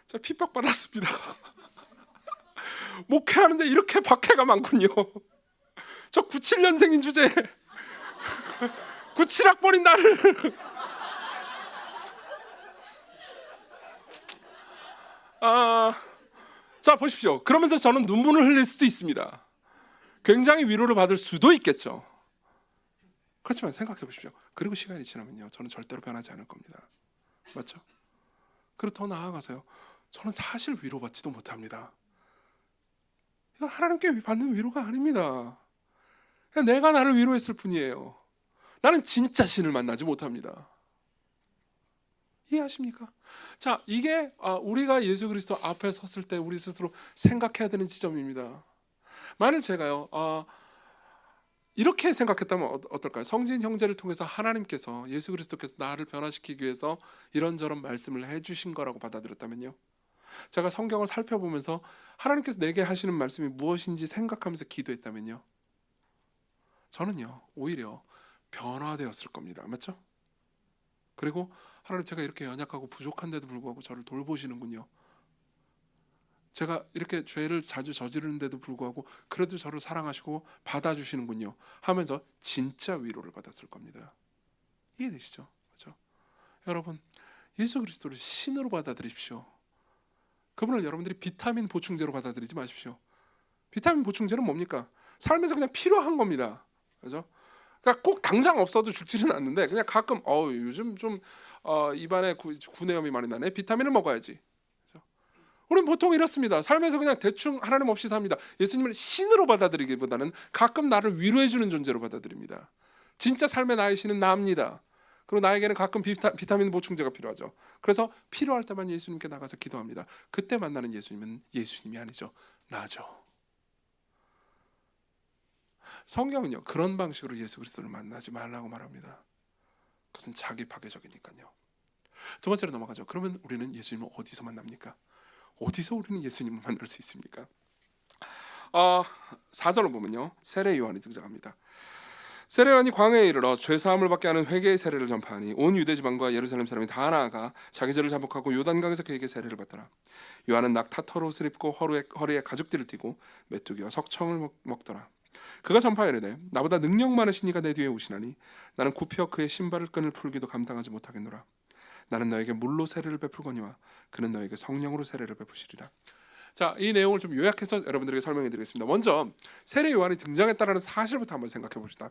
제가 핍박받았습니다. 목회하는데 이렇게 박해가 많군요. 저 97년생인 주제에 97학번인 나를 자 보십시오. 그러면서 저는 눈물을 흘릴 수도 있습니다. 굉장히 위로를 받을 수도 있겠죠. 그렇지만 생각해 보십시오. 그리고 시간이 지나면요, 저는 절대로 변하지 않을 겁니다. 맞죠? 그리고 더 나아가서요, 저는 사실 위로받지도 못합니다. 이거 하나님께 받는 위로가 아닙니다. 그냥 내가 나를 위로했을 뿐이에요. 나는 진짜 신을 만나지 못합니다. 이해하십니까? 자, 이게 우리가 예수 그리스도 앞에 섰을 때 우리 스스로 생각해야 되는 지점입니다. 만일 제가요 이렇게 생각했다면 어떨까요? 성진 형제를 통해서 하나님께서, 예수 그리스도께서 나를 변화시키기 위해서 이런저런 말씀을 해주신 거라고 받아들였다면요, 제가 성경을 살펴보면서 하나님께서 내게 하시는 말씀이 무엇인지 생각하면서 기도했다면요, 저는요 오히려 변화되었을 겁니다. 맞죠? 그리고 하나님, 제가 이렇게 연약하고 부족한데도 불구하고 저를 돌보시는군요. 제가 이렇게 죄를 자주 저지르는데도 불구하고 그래도 저를 사랑하시고 받아주시는군요 하면서 진짜 위로를 받았을 겁니다. 이해되시죠? 그렇죠? 여러분, 예수 그리스도를 신으로 받아들이십시오. 그분을 여러분들이 비타민 보충제로 받아들이지 마십시오. 비타민 보충제는 뭡니까? 삶에서 그냥 필요한 겁니다. 그렇죠? 그러니까 꼭 당장 없어도 죽지는 않는데 그냥 가끔 요즘 좀 입안에 구내염이 많이 나네, 비타민을 먹어야지. 그렇죠? 우리는 보통 이렇습니다. 삶에서 그냥 대충 하나님 없이 삽니다. 예수님을 신으로 받아들이기보다는 가끔 나를 위로해주는 존재로 받아들입니다. 진짜 삶의 나의 신은 나입니다. 그리고 나에게는 가끔 비타민 보충제가 필요하죠. 그래서 필요할 때만 예수님께 나가서 기도합니다. 그때 만나는 예수님은 예수님이 아니죠, 나죠. 성경은요 그런 방식으로 예수 그리스도를 만나지 말라고 말합니다. 그것은 자기 파괴적이니까요. 두 번째로 넘어가죠. 그러면 우리는 예수님을 어디서 만납니까? 어디서 우리는 예수님을 만날 수 있습니까? 4절을 보면요, 세례 요한이 등장합니다. 세례 요한이 광야에 이르러 죄 사함을 받게 하는 회개의 세례를 전파하니 온 유대 지방과 예루살렘 사람이 다 나아가 자기 죄를 자복하고 요단강에서 그에게 세례를 받더라. 요한은 낙타털 옷을 입고 허리에 가죽띠를 띠고 메뚜기와 석청을 먹더라. 그가 전파하이르되 나보다 능력 많으신 이가 내 뒤에 오시나니 나는 굽혀 그의 신발을 끈을 풀기도 감당하지 못하겠노라. 나는 너에게 물로 세례를 베풀거니와 그는 너에게 성령으로 세례를 베푸시리라. 자, 이 내용을 좀 요약해서 여러분들에게 설명해 드리겠습니다. 먼저 세례 요한이 등장했다는 사실부터 한번 생각해 봅시다.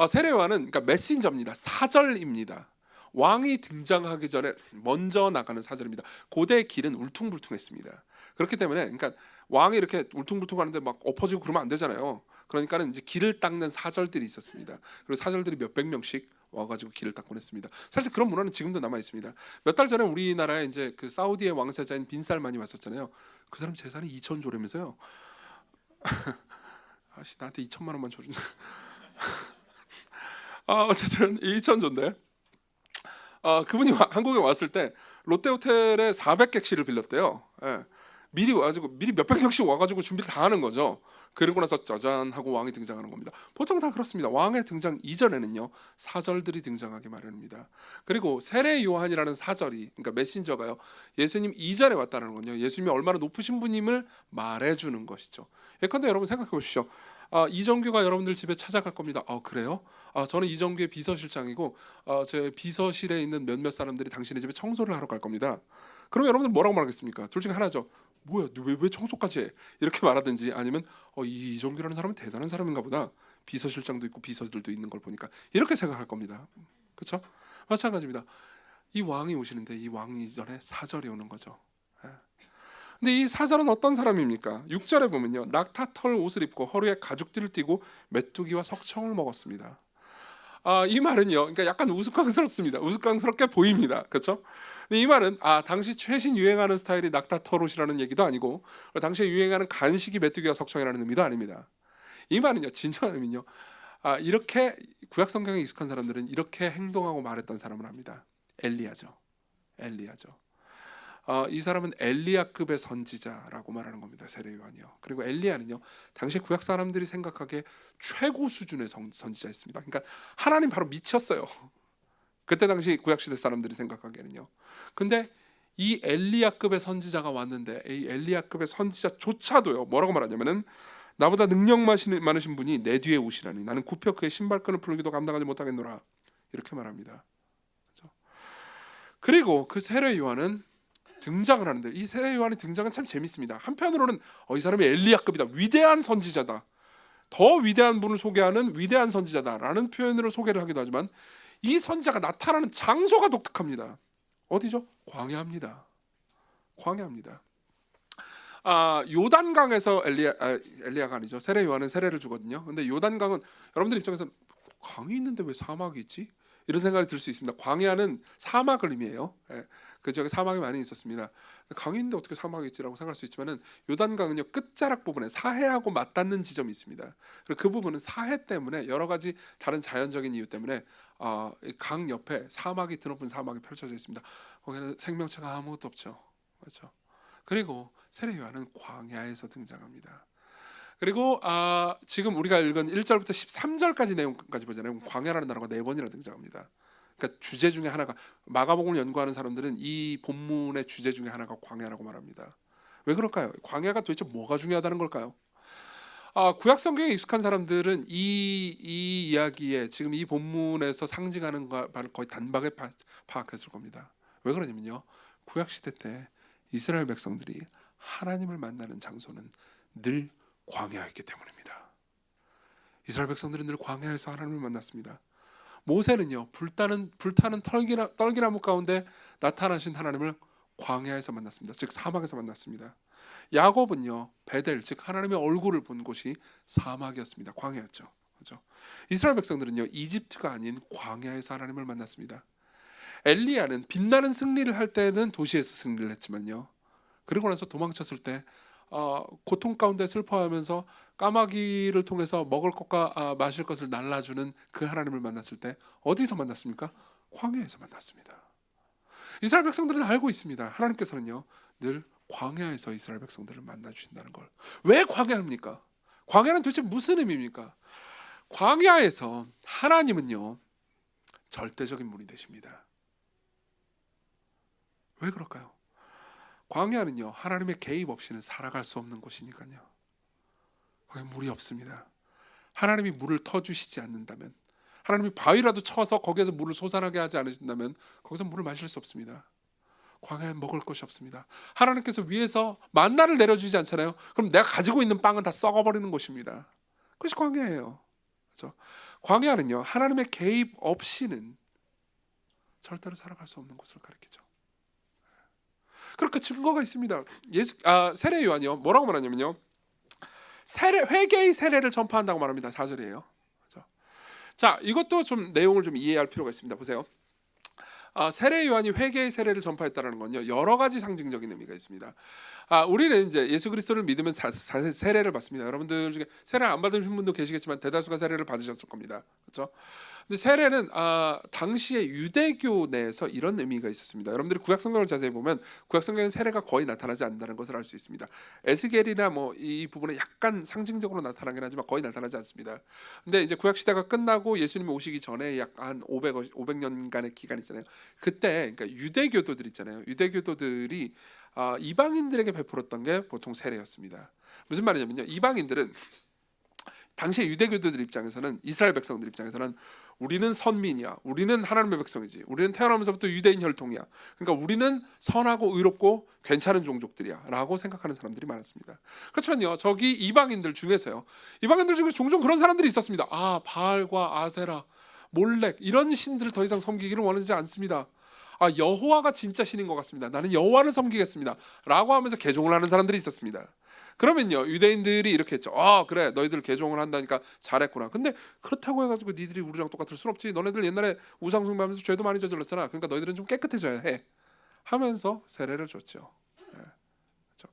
세례 요한은 그러니까 메신저입니다. 사절입니다. 왕이 등장하기 전에 먼저 나가는 사절입니다. 고대의 길은 울퉁불퉁했습니다. 그렇기 때문에 그러니까 왕이 이렇게 울퉁불퉁하는데 막 엎어지고 그러면 안 되잖아요. 그러니까는 이제 길을 닦는 사절들이 있었습니다. 그리고 사절들이 몇백 명씩 와가지고 길을 닦곤 했습니다. 사실 그런 문화는 지금도 남아 있습니다. 몇 달 전에 우리나라에 이제 그 사우디의 왕세자인 빈 살만이 왔었잖아요. 그 사람 재산이 2,000조라면서요. 아씨, 나한테 2천만 원만 줘준. 어쨌든 2,000조인데 그분이 한국에 왔을 때 롯데호텔에 400객실을 빌렸대요. 예. 미리 몇백 명씩 와가지고 준비를 다 하는 거죠. 그리고 나서 짜잔 하고 왕이 등장하는 겁니다. 보통 다 그렇습니다. 왕의 등장 이전에는요 사절들이 등장하기 마련입니다. 그리고 세례 요한이라는 사절이, 그러니까 메신저가요, 예수님 이전에 왔다는 건요, 예수님이 얼마나 높으신 분임을 말해주는 것이죠. 예컨대 여러분 생각해 보십시오. 이정규가 여러분들 집에 찾아갈 겁니다. 그래요? 저는 이정규의 비서실장이고 제 비서실에 있는 몇몇 사람들이 당신의 집에 청소를 하러 갈 겁니다. 그러면 여러분들 뭐라고 말하겠습니까? 둘 중에 하나죠. 뭐야, 왜 청소까지 해? 이렇게 말하든지, 아니면 이정규라는 사람은 대단한 사람인가 보다. 비서실장도 있고 비서들도 있는 걸 보니까 이렇게 생각할 겁니다. 그렇죠? 마찬가지입니다. 이 왕이 오시는데 이 왕이 전에 사절이 오는 거죠. 근데 이 사절은 어떤 사람입니까? 6절에 보면요, 낙타털 옷을 입고 허리에 가죽띠를 띠고 메뚜기와 석청을 먹었습니다. 이 말은요, 그러니까 약간 우스꽝스럽습니다. 우스꽝스럽게 보입니다. 그렇죠? 이 말은 당시 최신 유행하는 스타일이 낙타털 옷이라는 얘기도 아니고, 당시에 유행하는 간식이 메뚜기와 석청이라는 의미도 아닙니다. 이 말은요, 진정한 의미는요, 이렇게 구약 성경에 익숙한 사람들은 이렇게 행동하고 말했던 사람을 합니다. 엘리야죠. 엘리야죠. 이 사람은 엘리야급의 선지자라고 말하는 겁니다. 세례 요한이요. 그리고 엘리야는요, 당시 구약 사람들이 생각하기에 최고 수준의 선지자였습니다. 그러니까 하나님 바로 미쳤어요. 그때 당시 구약 시대 사람들이 생각하기에는요. 근데 이 엘리야급의 선지자가 왔는데 이 엘리야급의 선지자조차도요, 뭐라고 말하냐면은 나보다 능력 많으신 분이 내 뒤에 오시라니 나는 굽혀 그의 신발끈을 풀기도 감당하지 못하겠노라, 이렇게 말합니다. 그렇죠? 그리고 그 세례 요한은 등장을 하는데, 이 세례 요한의 등장은 참 재밌습니다. 한편으로는 이 사람이 엘리야급이다, 위대한 선지자다, 더 위대한 분을 소개하는 위대한 선지자다라는 표현으로 소개를 하기도 하지만, 이 선지자가 나타나는 장소가 독특합니다. 어디죠? 광야입니다. 광야입니다. 요단강에서 엘리야가 아니죠, 세례 요한은 세례를 주거든요. 근데 요단강은 여러분들 입장에서 강이 있는데 왜 사막이 있지? 이런 생각이 들 수 있습니다. 광야는 사막을 의미해요. 그 지역에 사막이 많이 있었습니다. 강이 있는데 어떻게 사막이 있지라고 생각할 수 있지만은, 요단강은요, 끝자락 부분에 사해하고 맞닿는 지점이 있습니다. 그리고 그 부분은 사해 때문에, 여러 가지 다른 자연적인 이유 때문에 강 옆에 사막이, 드높은 사막이 펼쳐져 있습니다. 거기는 생명체가 아무것도 없죠. 그렇죠? 그리고 세례 요한은 광야에서 등장합니다. 그리고 지금 우리가 읽은 1절부터 13절까지 내용까지 보잖아요. 광야라는 단어가 4번이나 등장합니다. 그러니까 주제 중에 하나가, 마가복음을 연구하는 사람들은 이 본문의 주제 중에 하나가 광야라고 말합니다. 왜 그럴까요? 광야가 도대체 뭐가 중요하다는 걸까요? 구약 성경에 익숙한 사람들은 이 이야기에, 지금 이 본문에서 상징하는 바를 거의 단박에 파악했을 겁니다. 왜 그러냐면요, 구약 시대 때 이스라엘 백성들이 하나님을 만나는 장소는 늘 광야였기 때문입니다. 이스라엘 백성들은 늘 광야에서 하나님을 만났습니다. 모세는요, 불타는 떨기나무 가운데 나타나신 하나님을 광야에서 만났습니다. 즉 사막에서 만났습니다. 야곱은요, 베델, 즉 하나님의 얼굴을 본 곳이 사막이었습니다. 광야였죠. 그렇죠? 이스라엘 백성들은요, 이집트가 아닌 광야에서 하나님을 만났습니다. 엘리야는 빛나는 승리를 할 때는 도시에서 승리를 했지만요, 그리고 나서 도망쳤을 때 고통 가운데 슬퍼하면서 까마귀를 통해서 먹을 것과 마실 것을 날라주는 그 하나님을 만났을 때 어디서 만났습니까? 광야에서 만났습니다. 이스라엘 백성들은 알고 있습니다. 하나님께서는요, 늘 광야에서 이스라엘 백성들을 만나 주신다는 걸. 왜 광야입니까? 광야는 도대체 무슨 의미입니까? 광야에서 하나님은요, 절대적인 분이 되십니다. 왜 그럴까요? 광야는요, 하나님의 개입 없이는 살아갈 수 없는 곳이니까요. 거기 물이 없습니다. 하나님이 물을 터주시지 않는다면, 하나님이 바위라도 쳐서 거기에서 물을 솟아나게 하지 않으신다면 거기서 물을 마실 수 없습니다. 광야에 먹을 것이 없습니다. 하나님께서 위에서 만나를 내려주지 않잖아요. 그럼 내가 가지고 있는 빵은 다 썩어버리는 것입니다. 그것이 광야예요. 그렇죠? 광야는요, 하나님의 개입 없이는 절대로 살아갈 수 없는 곳을 가리키죠. 그렇게 증거가 있습니다. 세례 요한이요, 뭐라고 말하냐면요, 회개의 세례를 전파한다고 말합니다. 4절이에요. 그렇죠? 자, 이것도 좀 내용을 좀 이해할 필요가 있습니다. 보세요. 세례 요한이 회개의 세례를 전파했다는 건요, 여러 가지 상징적인 의미가 있습니다. 우리는 이제 예수 그리스도를 믿으면 세례를 받습니다. 여러분들 중에 세례 안 받으신 분도 계시겠지만 대다수가 세례를 받으셨을 겁니다. 그렇죠? 근데 세례는 당시에 유대교 내에서 이런 의미가 있었습니다. 여러분들이 구약 성경을 자세히 보면 구약 성경에 세례가 거의 나타나지 않는다는 것을 알 수 있습니다. 에스겔이나 뭐 이 부분에 약간 상징적으로 나타나긴 하지만 거의 나타나지 않습니다. 근데 이제 구약 시대가 끝나고 예수님이 오시기 전에 약 한 500년간의 기간 있잖아요. 그때 그러니까 유대교도들 있잖아요. 유대교도들이 이방인들에게 베풀었던 게 보통 세례였습니다. 무슨 말이냐면요, 이방인들은 당시에 유대교도들 입장에서는, 이스라엘 백성들 입장에서는 우리는 선민이야, 우리는 하나님의 백성이지, 우리는 태어나면서부터 유대인 혈통이야, 그러니까 우리는 선하고 의롭고 괜찮은 종족들이야 라고 생각하는 사람들이 많았습니다. 그렇지만요, 저기 이방인들 중에서 종종 그런 사람들이 있었습니다. 바알과 아세라, 몰렉 이런 신들을 더 이상 섬기기를 원하지 않습니다. 여호와가 진짜 신인 것 같습니다. 나는 여호와를 섬기겠습니다 라고 하면서 개종을 하는 사람들이 있었습니다. 그러면요, 유대인들이 이렇게 했죠. 그래, 너희들 개종을 한다니까 잘했구나. 근데 그렇다고 해가지고 니들이 우리랑 똑같을 순 없지. 너네들 옛날에 우상 숭배하면서 죄도 많이 저질렀잖아. 그러니까 너희들은 좀 깨끗해져야 해 하면서 세례를 줬죠. 그렇죠?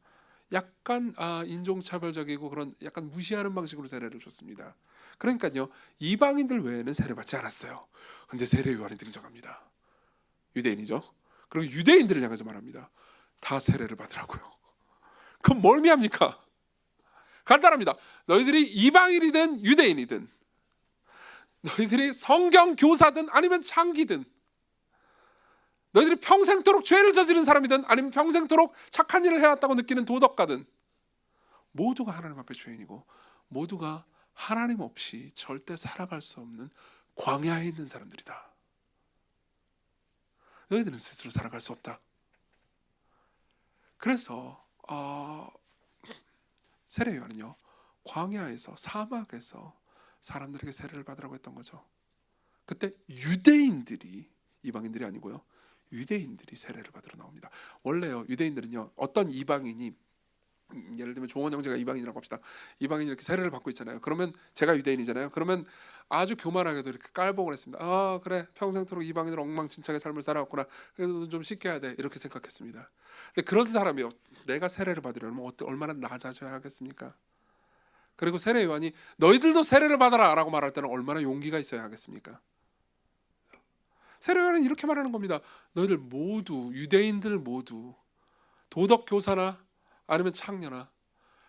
약간 인종차별적이고 그런 약간 무시하는 방식으로 세례를 줬습니다. 그러니까요, 이방인들 외에는 세례받지 않았어요. 근데 세례 요한이 등장합니다. 유대인이죠. 그리고 유대인들을 향해서 말합니다. 다 세례를 받으라고요. 그럼 뭘 의미합니까? 간단합니다. 너희들이 이방인이든 유대인이든, 너희들이 성경 교사든 아니면 창기든, 너희들이 평생토록 죄를 저지른 사람이든 아니면 평생토록 착한 일을 해왔다고 느끼는 도덕가든, 모두가 하나님 앞에 죄인이고 모두가 하나님 없이 절대 살아갈 수 없는 광야에 있는 사람들이다. 너희들은 스스로 살아갈 수 없다. 그래서 세례 요한은요, 광야에서, 사막에서 사람들에게 세례를 받으라고 했던 거죠. 그때 유대인들이, 이방인들이 아니고요, 유대인들이 세례를 받으러 나옵니다. 원래요, 유대인들은요, 어떤 이방인이, 예를 들면 종원 형제가 이방인이라고 합시다. 이방인이 이렇게 세례를 받고 있잖아요. 그러면 제가 유대인이잖아요. 그러면 아주 교만하게도 이렇게 깔보고 했습니다. 아, 그래, 평생토록 이방인으로 엉망진창의 삶을 살아왔구나. 그래도 좀 씻겨야 돼, 이렇게 생각했습니다. 근데 그런 사람이요, 내가 세례를 받으려면 얼마나 낮아져야 하겠습니까? 그리고 세례 요한이 너희들도 세례를 받아라 라고 말할 때는 얼마나 용기가 있어야 하겠습니까? 세례 요한은 이렇게 말하는 겁니다. 너희들 모두, 유대인들 모두, 도덕교사나 아니면 창녀나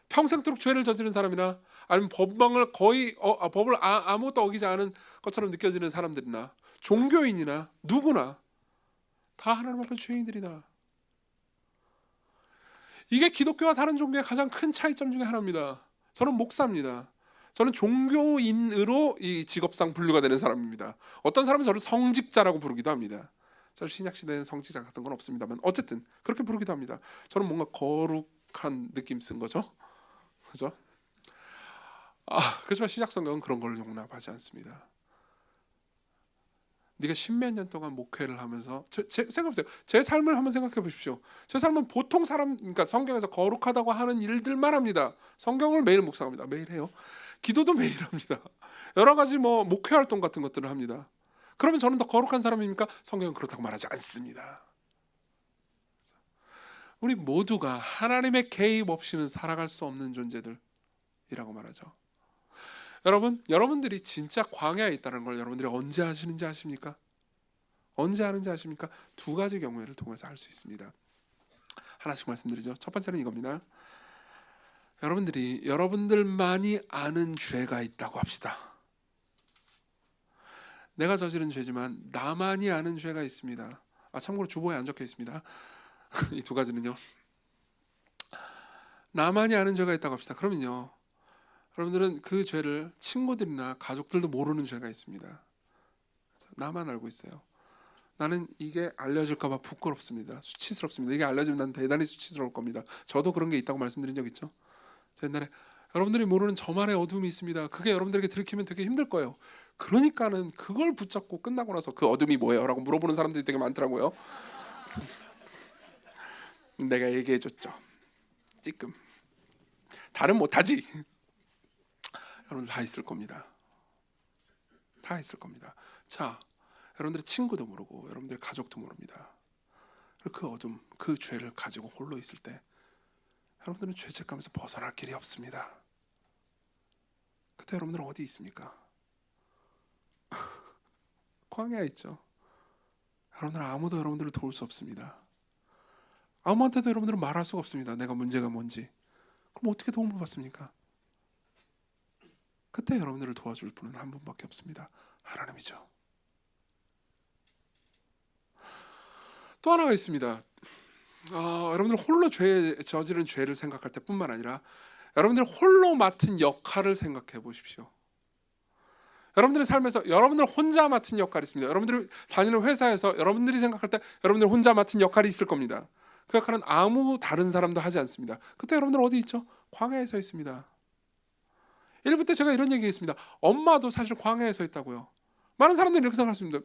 평생토록 죄를 저지른 사람이나 아니면 법망을 거의 법을 아무것도 어기지 않은 것처럼 느껴지는 사람들이나 종교인이나 누구나 다 하나님 앞에 죄인들이다. 이게 기독교와 다른 종교의 가장 큰 차이점 중에 하나입니다. 저는 목사입니다. 저는 종교인으로 이 직업상 분류가 되는 사람입니다. 어떤 사람은 저를 성직자라고 부르기도 합니다. 저는 신약시대에는 성직자 같은 건 없습니다만 어쨌든 그렇게 부르기도 합니다. 저는 뭔가 거룩한 느낌 쓴 거죠. 그죠? 그렇지만 신약성경은 그런 걸 용납하지 않습니다. 네가 십몇 년 동안 목회를 하면서 생각해보세요. 제 삶을 한번 생각해 보십시오. 제 삶은 보통 사람, 그러니까 성경에서 거룩하다고 하는 일들만 합니다. 성경을 매일 묵상합니다. 매일 해요. 기도도 매일 합니다. 여러 가지 목회 활동 같은 것들을 합니다. 그러면 저는 더 거룩한 사람입니까? 성경은 그렇다고 말하지 않습니다. 우리 모두가 하나님의 개입 없이는 살아갈 수 없는 존재들이라고 말하죠. 여러분들이 진짜 광야에 있다는 걸 여러분들이 언제 아시는지 아십니까? 언제 아는지 아십니까? 두 가지 경우를 통해서 알 수 있습니다. 하나씩 말씀드리죠. 첫 번째는 이겁니다. 여러분들만이 아는 죄가 있다고 합시다. 내가 저지른 죄지만 나만이 아는 죄가 있습니다. 참고로 주보에 안 적혀 있습니다. 이 두 가지는요, 나만이 아는 죄가 있다고 합시다. 그러면요, 여러분들은 그 죄를 친구들이나 가족들도 모르는 죄가 있습니다. 나만 알고 있어요. 나는 이게 알려질까 봐 부끄럽습니다. 수치스럽습니다. 이게 알려지면 난 대단히 수치스러울 겁니다. 저도 그런 게 있다고 말씀드린 적 있죠. 저 옛날에 여러분들이 모르는 저만의 어둠이 있습니다. 그게 여러분들에게 들키면 되게 힘들 거예요. 그러니까는 그걸 붙잡고 끝나고 나서 그 어둠이 뭐예요? 라고 물어보는 사람들이 되게 많더라고요. 내가 얘기해줬죠. 찌끔. 다른 못하지. 여러분 다 있을 겁니다. 다 있을 겁니다. 자, 여러분들의 친구도 모르고 여러분들의 가족도 모릅니다. 그리고 그 어둠, 그 죄를 가지고 홀로 있을 때 여러분들은 죄책감에서 벗어날 길이 없습니다. 그때 여러분들은 어디 있습니까? 광야에 있죠. 여러분들은 아무도 여러분들을 도울 수 없습니다. 아무한테도 여러분들은 말할 수가 없습니다. 내가 문제가 뭔지. 그럼 어떻게 도움을 받습니까? 그때 여러분들을 도와줄 분은 한 분밖에 없습니다. 하나님이죠. 또 하나가 있습니다. 여러분들 홀로 저지른 죄를 생각할 때뿐만 아니라 여러분들 홀로 맡은 역할을 생각해 보십시오. 여러분들의 삶에서 여러분들 혼자 맡은 역할이 있습니다. 여러분들이 다니는 회사에서 여러분들이 생각할 때 여러분들 혼자 맡은 역할이 있을 겁니다. 그 역할은 아무 다른 사람도 하지 않습니다. 그때 여러분들 어디 있죠? 광야에 서 있습니다. 일부 때 제가 이런 얘기했습니다. 엄마도 사실 광야에 서 있다고요. 많은 사람들이 이렇게 생각했습니다.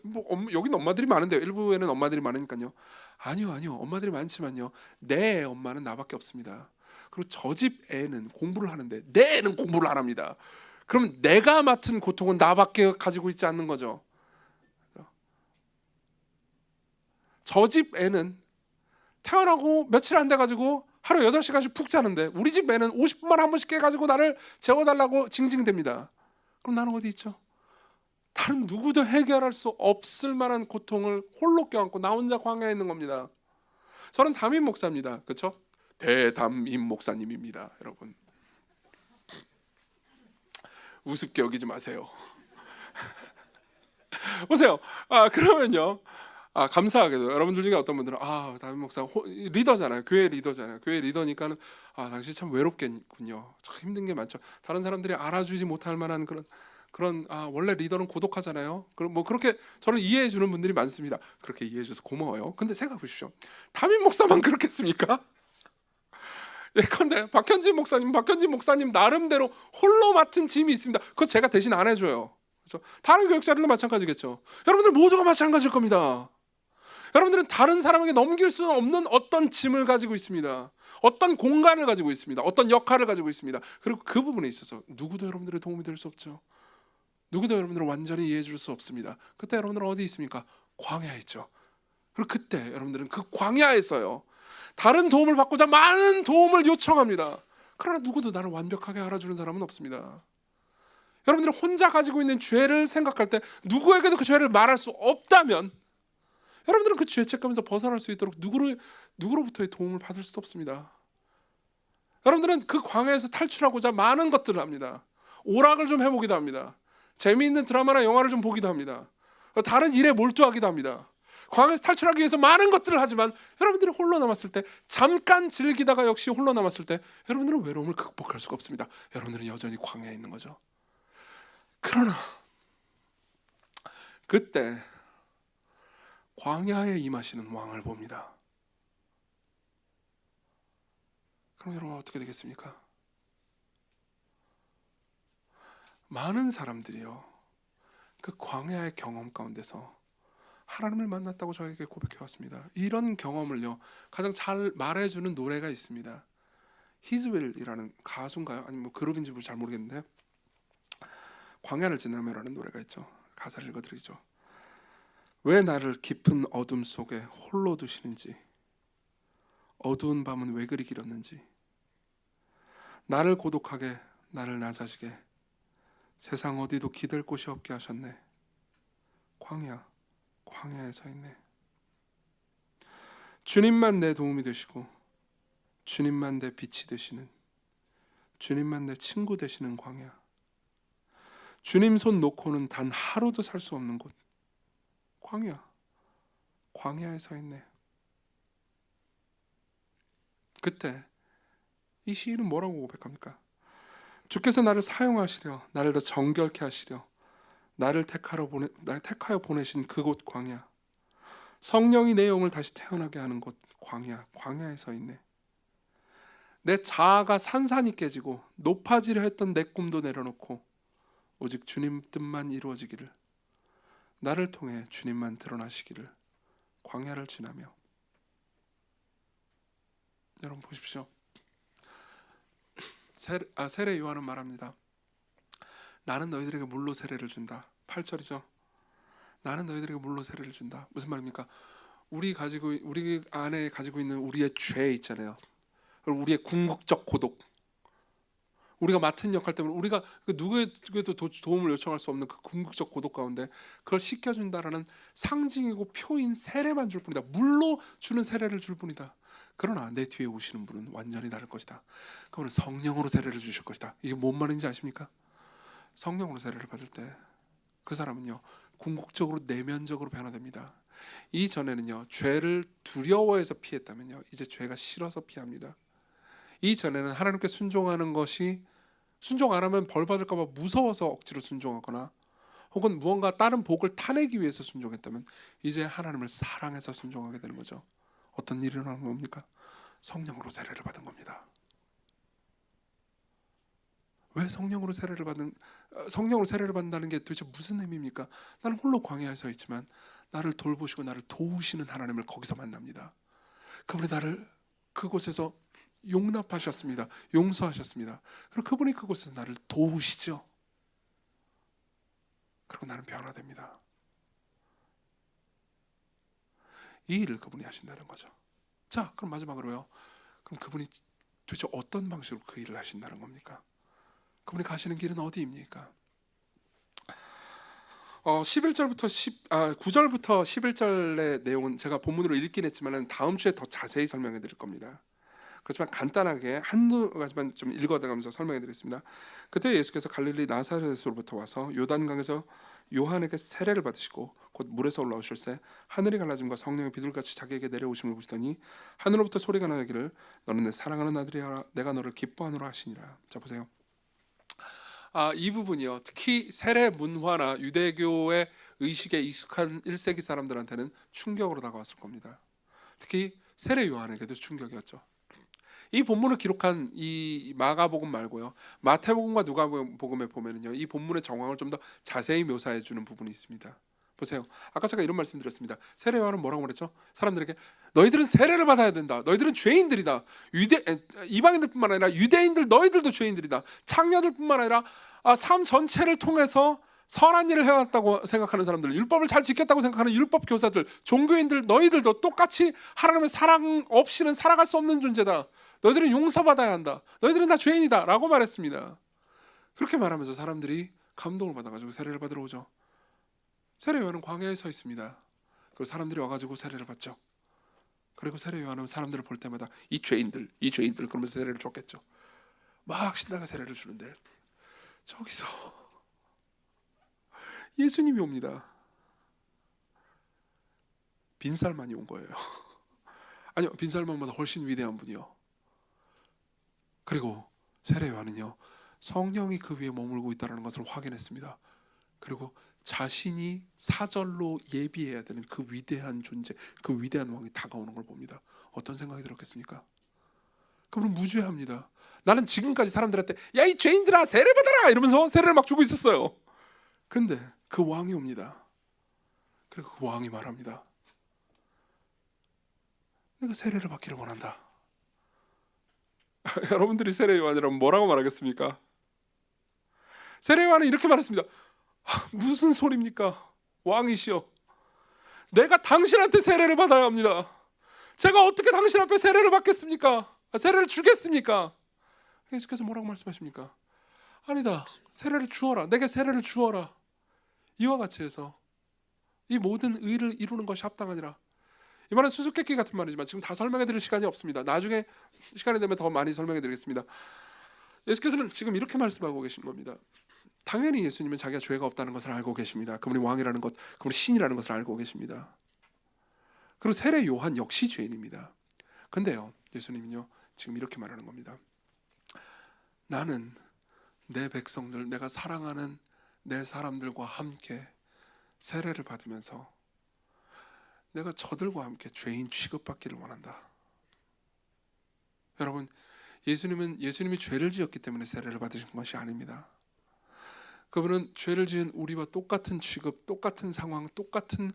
여기는 엄마들이 많은데요. 일부에는 엄마들이 많으니까요. 아니요. 엄마들이 많지만요. 내 엄마는 나밖에 없습니다. 그리고 저 집 애는 공부를 하는데 내 애는 공부를 안 합니다. 그럼 내가 맡은 고통은 나밖에 가지고 있지 않는 거죠. 저 집 애는 태어나고 며칠 안 돼가지고 하루 8시간씩 푹 자는데 우리 집 애는 50분만 한 번씩 깨가지고 나를 재워달라고 징징댑니다. 그럼 나는 어디 있죠? 다른 누구도 해결할 수 없을 만한 고통을 홀로 껴안고 나 혼자 광야에 있는 겁니다. 저는 담임 목사입니다. 그렇죠? 대담임 목사님입니다. 여러분 우습게 여기지 마세요. 보세요. 그러면요. 감사하게도 여러분들 중에 어떤 분들은 담임 목사 리더잖아요. 교회 리더잖아요. 교회 리더니까는 당신 참 외롭겠군요. 참 힘든 게 많죠. 다른 사람들이 알아주지 못할 만한 그런 원래 리더는 고독하잖아요. 그럼 뭐 그렇게 저는 이해해 주는 분들이 많습니다. 그렇게 이해해 줘서 고마워요. 근데 생각해 보십시오. 담임 목사만 그렇겠습니까? 예컨대 박현진 목사님 나름대로 홀로 맡은 짐이 있습니다. 그거 제가 대신 안 해줘요. 그렇죠? 다른 교육자들도 마찬가지겠죠. 여러분들 모두가 마찬가지일 겁니다. 여러분들은 다른 사람에게 넘길 수 없는 어떤 짐을 가지고 있습니다. 어떤 공간을 가지고 있습니다. 어떤 역할을 가지고 있습니다. 그리고 그 부분에 있어서 누구도 여러분들의 도움이 될 수 없죠. 누구도 여러분들을 완전히 이해해 줄 수 없습니다. 그때 여러분들은 어디 있습니까? 광야에 있죠. 그리고 그때 여러분들은 그 광야에서요, 다른 도움을 받고자 많은 도움을 요청합니다. 그러나 누구도 나를 완벽하게 알아주는 사람은 없습니다. 여러분들이 혼자 가지고 있는 죄를 생각할 때 누구에게도 그 죄를 말할 수 없다면 여러분들은 그 죄책감에서 벗어날 수 있도록 누구로부터의 도움을 받을 수도 없습니다. 여러분들은 그 광야에서 탈출하고자 많은 것들을 합니다. 오락을 좀 해보기도 합니다. 재미있는 드라마나 영화를 좀 보기도 합니다. 다른 일에 몰두하기도 합니다. 광야에서 탈출하기 위해서 많은 것들을 하지만 여러분들이 홀로 남았을 때, 잠깐 즐기다가 역시 홀로 남았을 때 여러분들은 외로움을 극복할 수가 없습니다. 여러분들은 여전히 광야에 있는 거죠. 그러나 그때 광야에 임하시는 왕을 봅니다. 그럼 여러분 어떻게 되겠습니까? 많은 사람들이요, 그 광야의 경험 가운데서 하나님을 만났다고 저에게 고백해 왔습니다. 이런 경험을요 가장 잘 말해주는 노래가 있습니다. 히즈웰이라는 가수인가요? 아니면 그룹인지 잘 모르겠는데요, 광야를 지나며라는 노래가 있죠. 가사를 읽어드리죠. 왜 나를 깊은 어둠 속에 홀로 두시는지, 어두운 밤은 왜 그리 길었는지, 나를 고독하게, 나를 낮아지게 세상 어디도 기댈 곳이 없게 하셨네. 광야에 서 있네. 주님만 내 도움이 되시고, 주님만 내 빛이 되시는, 주님만 내 친구 되시는 광야. 주님 손 놓고는 단 하루도 살 수 없는 곳, 광야에 서 있네. 그때 이 시인은 뭐라고 고백합니까? 주께서 나를 사용하시려, 나를 더 정결케 하시려 나를 택하여 보내신 그곳 광야, 성령이 내 영을 다시 태어나게 하는 곳 광야에 서 있네. 내 자아가 산산이 깨지고 높아지려 했던 내 꿈도 내려놓고 오직 주님 뜻만 이루어지기를, 나를 통해 주님만 드러나시기를 광야를 지나며. 여러분 보십시오. 세례 요한은 말합니다. 나는 너희들에게 물로 세례를 준다. 8절이죠. 나는 너희들에게 물로 세례를 준다. 무슨 말입니까? 우리 안에 가지고 있는 우리의 죄 있잖아요. 우리의 궁극적 고독, 우리가 맡은 역할 때문에 우리가 누구에게도 도움을 요청할 수 없는 그 궁극적 고독 가운데 그걸 씻겨준다라는 상징이고 표인 세례만 줄 뿐이다. 물로 주는 세례를 줄 뿐이다. 그러나 내 뒤에 오시는 분은 완전히 다를 것이다. 그분은 성령으로 세례를 주실 것이다. 이게 뭔 말인지 아십니까? 성령으로 세례를 받을 때 그 사람은요 궁극적으로 내면적으로 변화됩니다. 이전에는요 죄를 두려워해서 피했다면요 이제 죄가 싫어서 피합니다. 이전에는 하나님께 순종하는 것이, 순종 안 하면 벌 받을까 봐 무서워서 억지로 순종하거나 혹은 무언가 다른 복을 타내기 위해서 순종했다면 이제 하나님을 사랑해서 순종하게 되는 거죠. 어떤 일이 일어나는 겁니까? 성령으로 세례를 받은 겁니다. 왜 성령으로 세례를 받는다는 게 도대체 무슨 의미입니까? 나는 홀로 광야에 서 있지만 나를 돌보시고 나를 도우시는 하나님을 거기서 만납니다. 그분이 나를 그곳에서 용납하셨습니다. 용서하셨습니다. 그리고 그분이 그곳에서 나를 도우시죠. 그리고 나는 변화됩니다. 이 일을 그분이 하신다는 거죠. 자, 그럼 마지막으로요. 그럼 그분이 도대체 어떤 방식으로 그 일을 하신다는 겁니까? 그분이 가시는 길은 어디입니까? 11절부터 9절부터 11절의 내용은 제가 본문으로 읽긴 했지만 다음 주에 더 자세히 설명해 드릴 겁니다. 그렇지만 간단하게 한두 가지만 좀 읽어가면서 설명해 드리겠습니다. 그때 예수께서 갈릴리 나사렛으로부터 와서 요단강에서 요한에게 세례를 받으시고 곧 물에서 올라오실새 하늘이 갈라짐과 성령의 비둘같이 자기에게 내려오심을 보시더니 하늘로부터 소리가 나기를 너는 내 사랑하는 아들이라 내가 너를 기뻐하노라 하시니라. 자 보세요. 이 부분이요. 특히 세례 문화나 유대교의 의식에 익숙한 1세기 사람들한테는 충격으로 다가왔을 겁니다. 특히 세례 요한에게도 충격이었죠. 이 본문을 기록한 이 마가복음 말고요, 마태복음과 누가복음에 보면은요, 이 본문의 정황을 좀 더 자세히 묘사해 주는 부분이 있습니다. 보세요. 아까 제가 이런 말씀드렸습니다. 세례 요한은 뭐라고 말했죠? 사람들에게 너희들은 세례를 받아야 된다. 너희들은 죄인들이다. 이방인들뿐만 아니라 유대인들 너희들도 죄인들이다. 창녀들뿐만 아니라 삶 전체를 통해서 선한 일을 해왔다고 생각하는 사람들, 율법을 잘 지켰다고 생각하는 율법 교사들, 종교인들 너희들도 똑같이 하나님의 사랑 없이는 살아갈 수 없는 존재다. 너희들은 용서받아야 한다. 너희들은 다 죄인이다 라고 말했습니다. 그렇게 말하면서 사람들이 감동을 받아가지고 세례를 받으러 오죠. 세례 요한은 광야에 서 있습니다. 그리고 사람들이 와가지고 세례를 받죠. 그리고 세례 요한은 사람들을 볼 때마다 이 죄인들 그러면서 세례를 줬겠죠. 막 신나게 세례를 주는데 저기서 예수님이 옵니다. 빈살만이 온 거예요. 아니요, 빈살만보다 훨씬 위대한 분이요. 그리고 세례 요한은요, 성령이 그 위에 머물고 있다는 것을 확인했습니다. 그리고 자신이 사절로 예비해야 되는 그 위대한 존재, 그 위대한 왕이 다가오는 걸 봅니다. 어떤 생각이 들었겠습니까? 그분은 무죄합니다. 나는 지금까지 사람들한테 야 이 죄인들아 세례 받아라 이러면서 세례를 막 주고 있었어요. 근데 그 왕이 옵니다. 그리고 그 왕이 말합니다. 내가 세례를 받기를 원한다. 여러분들이 세례 요한이라면 뭐라고 말하겠습니까? 세례 요한은 이렇게 말했습니다. 무슨 소리입니까? 왕이시여, 내가 당신한테 세례를 받아야 합니다. 제가 어떻게 당신 앞에 세례를 받겠습니까? 세례를 주겠습니까? 예수께서 뭐라고 말씀하십니까? 아니다, 세례를 주어라. 내게 세례를 주어라. 이와 같이 해서 이 모든 의를 이루는 것이 합당하니라. 이 말은 수수께끼 같은 말이지만 지금 다 설명해 드릴 시간이 없습니다. 나중에 시간이 되면 더 많이 설명해 드리겠습니다. 예수께서는 지금 이렇게 말씀하고 계신 겁니다. 당연히 예수님은 자기가 죄가 없다는 것을 알고 계십니다. 그분이 왕이라는 것, 그분이 신이라는 것을 알고 계십니다. 그리고 세례 요한 역시 죄인입니다. 근데요, 예수님은요 지금 이렇게 말하는 겁니다. 나는 내 백성들, 내가 사랑하는 내 사람들과 함께 세례를 받으면서 내가 저들과 함께 죄인 취급받기를 원한다. 여러분, 예수님이 죄를 지었기 때문에 세례를 받으신 것이 아닙니다. 그분은 죄를 지은 우리와 똑같은 취급, 똑같은 상황, 똑같은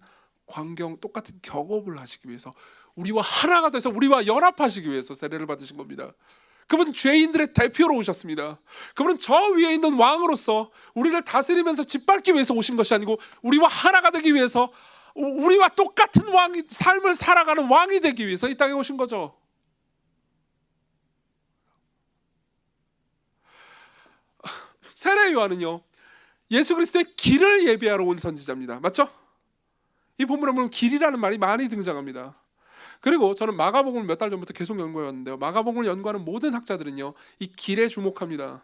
광경, 똑같은 격업을 하시기 위해서, 우리와 하나가 돼서 우리와 연합하시기 위해서 세례를 받으신 겁니다. 그분은 죄인들의 대표로 오셨습니다. 그분은 저 위에 있는 왕으로서 우리를 다스리면서 짓밟기 위해서 오신 것이 아니고 우리와 하나가 되기 위해서, 우리와 똑같은 왕이 삶을 살아가는 왕이 되기 위해서 이 땅에 오신 거죠. 세례 요한은요 예수 그리스도의 길을 예비하러 온 선지자입니다. 맞죠? 이 본문에 보면 길이라는 말이 많이 등장합니다. 그리고 저는 마가복음을 몇 달 전부터 계속 연구해 왔는데요, 마가복음을 연구하는 모든 학자들은요 이 길에 주목합니다.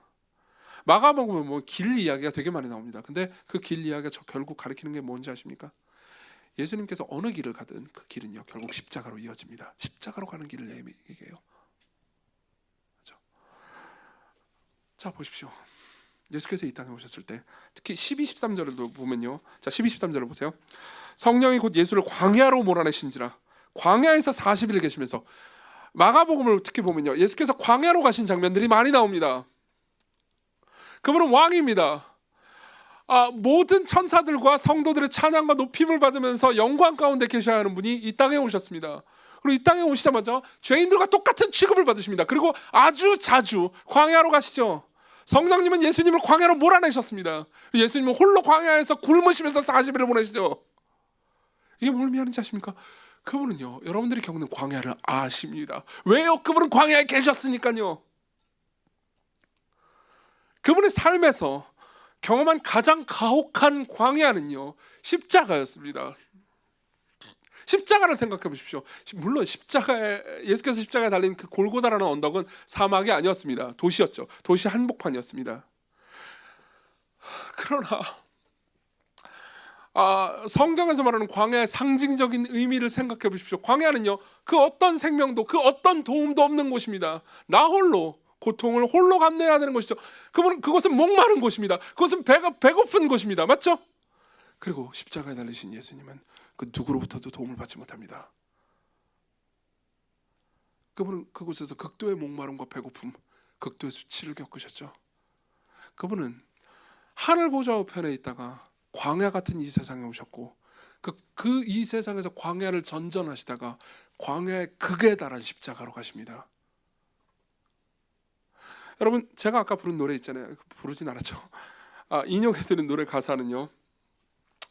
마가복음은 뭐 길 이야기가 되게 많이 나옵니다. 근데 그 길 이야기가 결국 가리키는 게 뭔지 아십니까? 예수님께서 어느 길을 가든 그 길은요 결국 십자가로 이어집니다. 십자가로 가는 길을 얘기해요. 그렇죠? 자 보십시오. 예수께서 이 땅에 오셨을 때 특히 12, 13절을 보면요, 자 12, 13절을 보세요. 성령이 곧 예수를 광야로 몰아내신지라. 광야에서 40일 계시면서, 마가복음을 특히 보면요 예수께서 광야로 가신 장면들이 많이 나옵니다. 그분은 왕입니다. 모든 천사들과 성도들의 찬양과 높임을 받으면서 영광 가운데 계셔야 하는 분이 이 땅에 오셨습니다. 그리고 이 땅에 오시자마자 죄인들과 똑같은 취급을 받으십니다. 그리고 아주 자주 광야로 가시죠. 성령님은 예수님을 광야로 몰아내셨습니다. 예수님은 홀로 광야에서 굶으시면서 40일을 보내시죠. 이게 뭘 의미하는지 아십니까? 그분은요 여러분들이 겪는 광야를 아십니다. 왜요? 그분은 광야에 계셨으니까요. 그분의 삶에서 경험한 가장 가혹한 광야는요, 십자가였습니다. 십자가를 생각해 보십시오. 물론 예수께서 십자가에 달린 그 골고다라는 언덕은 사막이 아니었습니다. 도시였죠. 도시 한복판이었습니다. 그러나 성경에서 말하는 광야의 상징적인 의미를 생각해 보십시오. 광야는요, 그 어떤 생명도 그 어떤 도움도 없는 곳입니다. 나 홀로 고통을 홀로 감내해야 되는 곳이죠. 그것은 목마른 곳입니다. 그것은 배고픈 곳입니다. 맞죠? 그리고 십자가에 달리신 예수님은 그 누구로부터도 도움을 받지 못합니다. 그분은 그곳에서 극도의 목마름과 배고픔, 극도의 수치를 겪으셨죠. 그분은 하늘 보좌 우편에 있다가 광야 같은 이 세상에 오셨고, 이 세상에서 광야를 전전하시다가 광야의 극에 달한 십자가로 가십니다. 여러분, 제가 아까 부른 노래 있잖아요. 부르진 않았죠. 인용해 드린 노래 가사는요,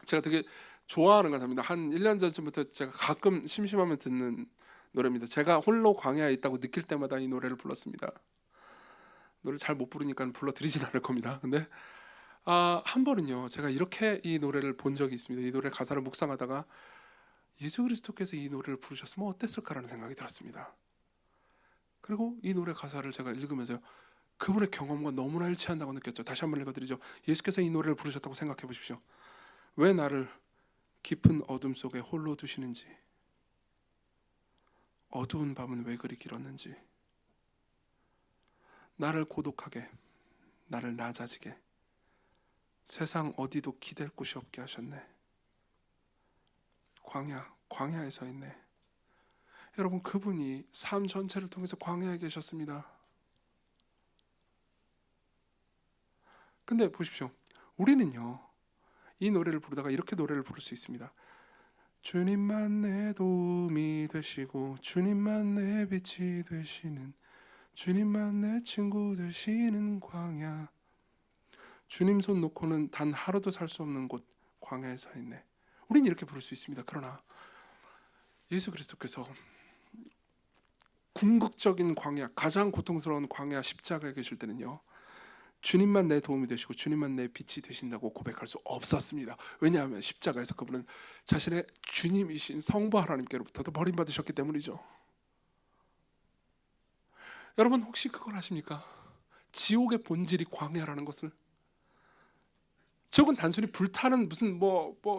제가 되게 좋아하는 가사입니다. 한 1년 전쯤부터 제가 가끔 심심하면 듣는 노래입니다. 제가 홀로 광야에 있다고 느낄 때마다 이 노래를 불렀습니다. 노래를 잘 못 부르니까 불러드리진 않을 겁니다. 근데 한 번은요, 제가 이렇게 이 노래를 본 적이 있습니다. 이 노래 가사를 묵상하다가 예수 그리스도께서 이 노래를 부르셨으면 어땠을까라는 생각이 들었습니다. 그리고 이 노래 가사를 제가 읽으면서 그분의 경험과 너무나 일치한다고 느꼈죠. 다시 한번 읽어드리죠. 예수께서 이 노래를 부르셨다고 생각해 보십시오. 왜 나를 깊은 어둠 속에 홀로 두시는지, 어두운 밤은 왜 그리 길었는지, 나를 고독하게, 나를 낮아지게, 세상 어디도 기댈 곳이 없게 하셨네. 광야에 서 있네. 여러분, 그분이 삶 전체를 통해서 광야에 계셨습니다. 근데 보십시오, 우리는요, 이 노래를 부르다가 이렇게 노래를 부를 수 있습니다. 주님만 내 도움이 되시고, 주님만 내 빛이 되시는, 주님만 내 친구 되시는 광야, 주님 손 놓고는 단 하루도 살 수 없는 곳 광야에 서 있네. 우린 이렇게 부를 수 있습니다. 그러나 예수 그리스도께서 궁극적인 광야, 가장 고통스러운 광야 십자가에 계실 때는요, 주님만 내 도움이 되시고 주님만 내 빛이 되신다고 고백할 수 없었습니다. 왜냐하면 십자가에서 그분은 자신의 주님이신 성부 하나님께로부터도 버림받으셨기 때문이죠. 여러분, 혹시 그걸 아십니까? 지옥의 본질이 광야라는 것을. 지옥은 단순히 불타는 무슨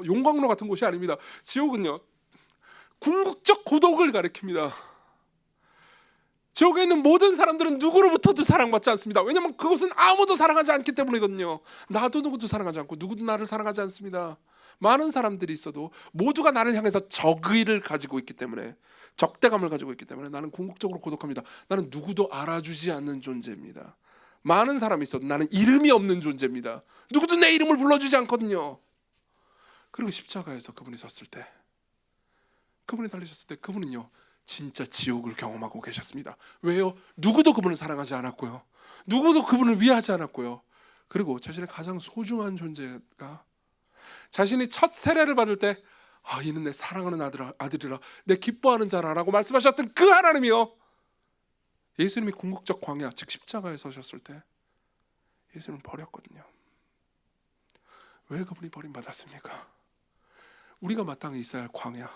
용광로 같은 곳이 아닙니다. 지옥은요, 궁극적 고독을 가리킵니다. 지옥에 있는 모든 사람들은 누구로부터도 사랑받지 않습니다. 왜냐하면 그것은 아무도 사랑하지 않기 때문이거든요. 나도 누구도 사랑하지 않고 누구도 나를 사랑하지 않습니다. 많은 사람들이 있어도 모두가 나를 향해서 적의를 가지고 있기 때문에, 적대감을 가지고 있기 때문에 나는 궁극적으로 고독합니다. 나는 누구도 알아주지 않는 존재입니다. 많은 사람이 있어도 나는 이름이 없는 존재입니다. 누구도 내 이름을 불러주지 않거든요. 그리고 십자가에서 그분이 섰을 때, 그분이 달리셨을 때, 그분은요, 진짜 지옥을 경험하고 계셨습니다. 왜요? 누구도 그분을 사랑하지 않았고요, 누구도 그분을 위하지 않았고요. 그리고 자신의 가장 소중한 존재가 자신이 첫 세례를 받을 때, 이는 내 사랑하는 아들이라, 내 기뻐하는 자라라고 말씀하셨던 그 하나님이요, 예수님이 궁극적 광야, 즉 십자가에 서셨을 때 예수님을 버렸거든요. 왜 그분이 버림받았습니까? 우리가 마땅히 있어야 할 광야,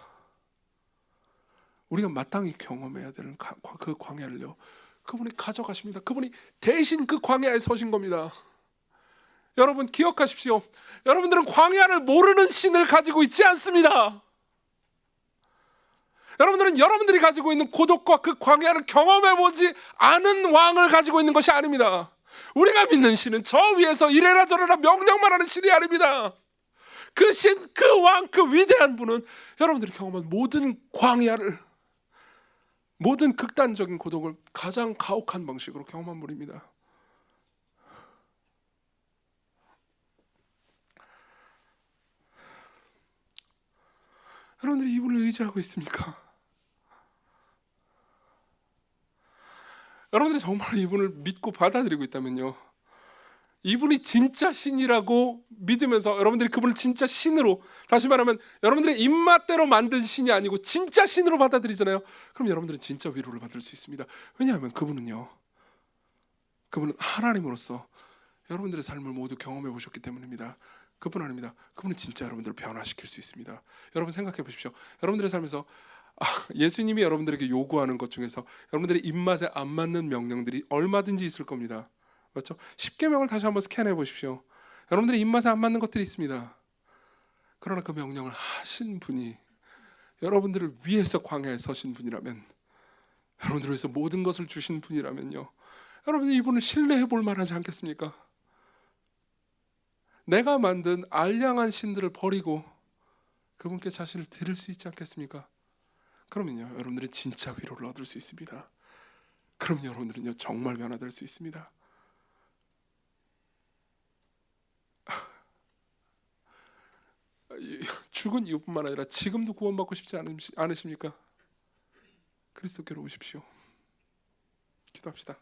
우리가 마땅히 경험해야 되는 그 광야를요, 그분이 가져가십니다. 그분이 대신 그 광야에 서신 겁니다. 여러분, 기억하십시오. 여러분들은 광야를 모르는 신을 가지고 있지 않습니다. 여러분들은 여러분들이 가지고 있는 고독과 그 광야를 경험해보지 않은 왕을 가지고 있는 것이 아닙니다. 우리가 믿는 신은 저 위에서 이래라 저래라 명령만 하는 신이 아닙니다. 그 신, 그 왕, 그 위대한 분은 여러분들이 경험한 모든 광야를, 모든 극단적인 고독을 가장 가혹한 방식으로 경험한 분입니다. 여러분들이 이분을 의지하고 있습니까? 여러분들이 정말 이분을 믿고 받아들이고 있다면요, 이분이 진짜 신이라고 믿으면서 여러분들이 그분을 진짜 신으로, 다시 말하면 여러분들의 입맛대로 만든 신이 아니고 진짜 신으로 받아들이잖아요. 그럼 여러분들은 진짜 위로를 받을 수 있습니다. 왜냐하면 그분은 하나님으로서 여러분들의 삶을 모두 경험해 보셨기 때문입니다. 그뿐 아닙니다. 그분은 진짜 여러분들을 변화시킬 수 있습니다. 여러분 생각해 보십시오. 여러분들의 삶에서 예수님이 여러분들에게 요구하는 것 중에서 여러분들의 입맛에 안 맞는 명령들이 얼마든지 있을 겁니다. 맞죠? 10계명을 다시 한번 스캔해 보십시오. 여러분들의 입맛에 안 맞는 것들이 있습니다. 그러나 그 명령을 하신 분이 여러분들을 위해서 광야에 서신 분이라면, 여러분들을 위해서 모든 것을 주신 분이라면요, 여러분들 이분을 신뢰해 볼 만하지 않겠습니까? 내가 만든 알량한 신들을 버리고 그분께 자신을 드릴 수 있지 않겠습니까? 그러면요, 여러분들이 진짜 위로를 얻을 수 있습니다. 그럼 여러분들은요, 정말 변화될 수 있습니다. 죽은 이유뿐만 아니라 지금도 구원받고 싶지 않으십니까? 그리스도께로 오십시오. 기도합시다.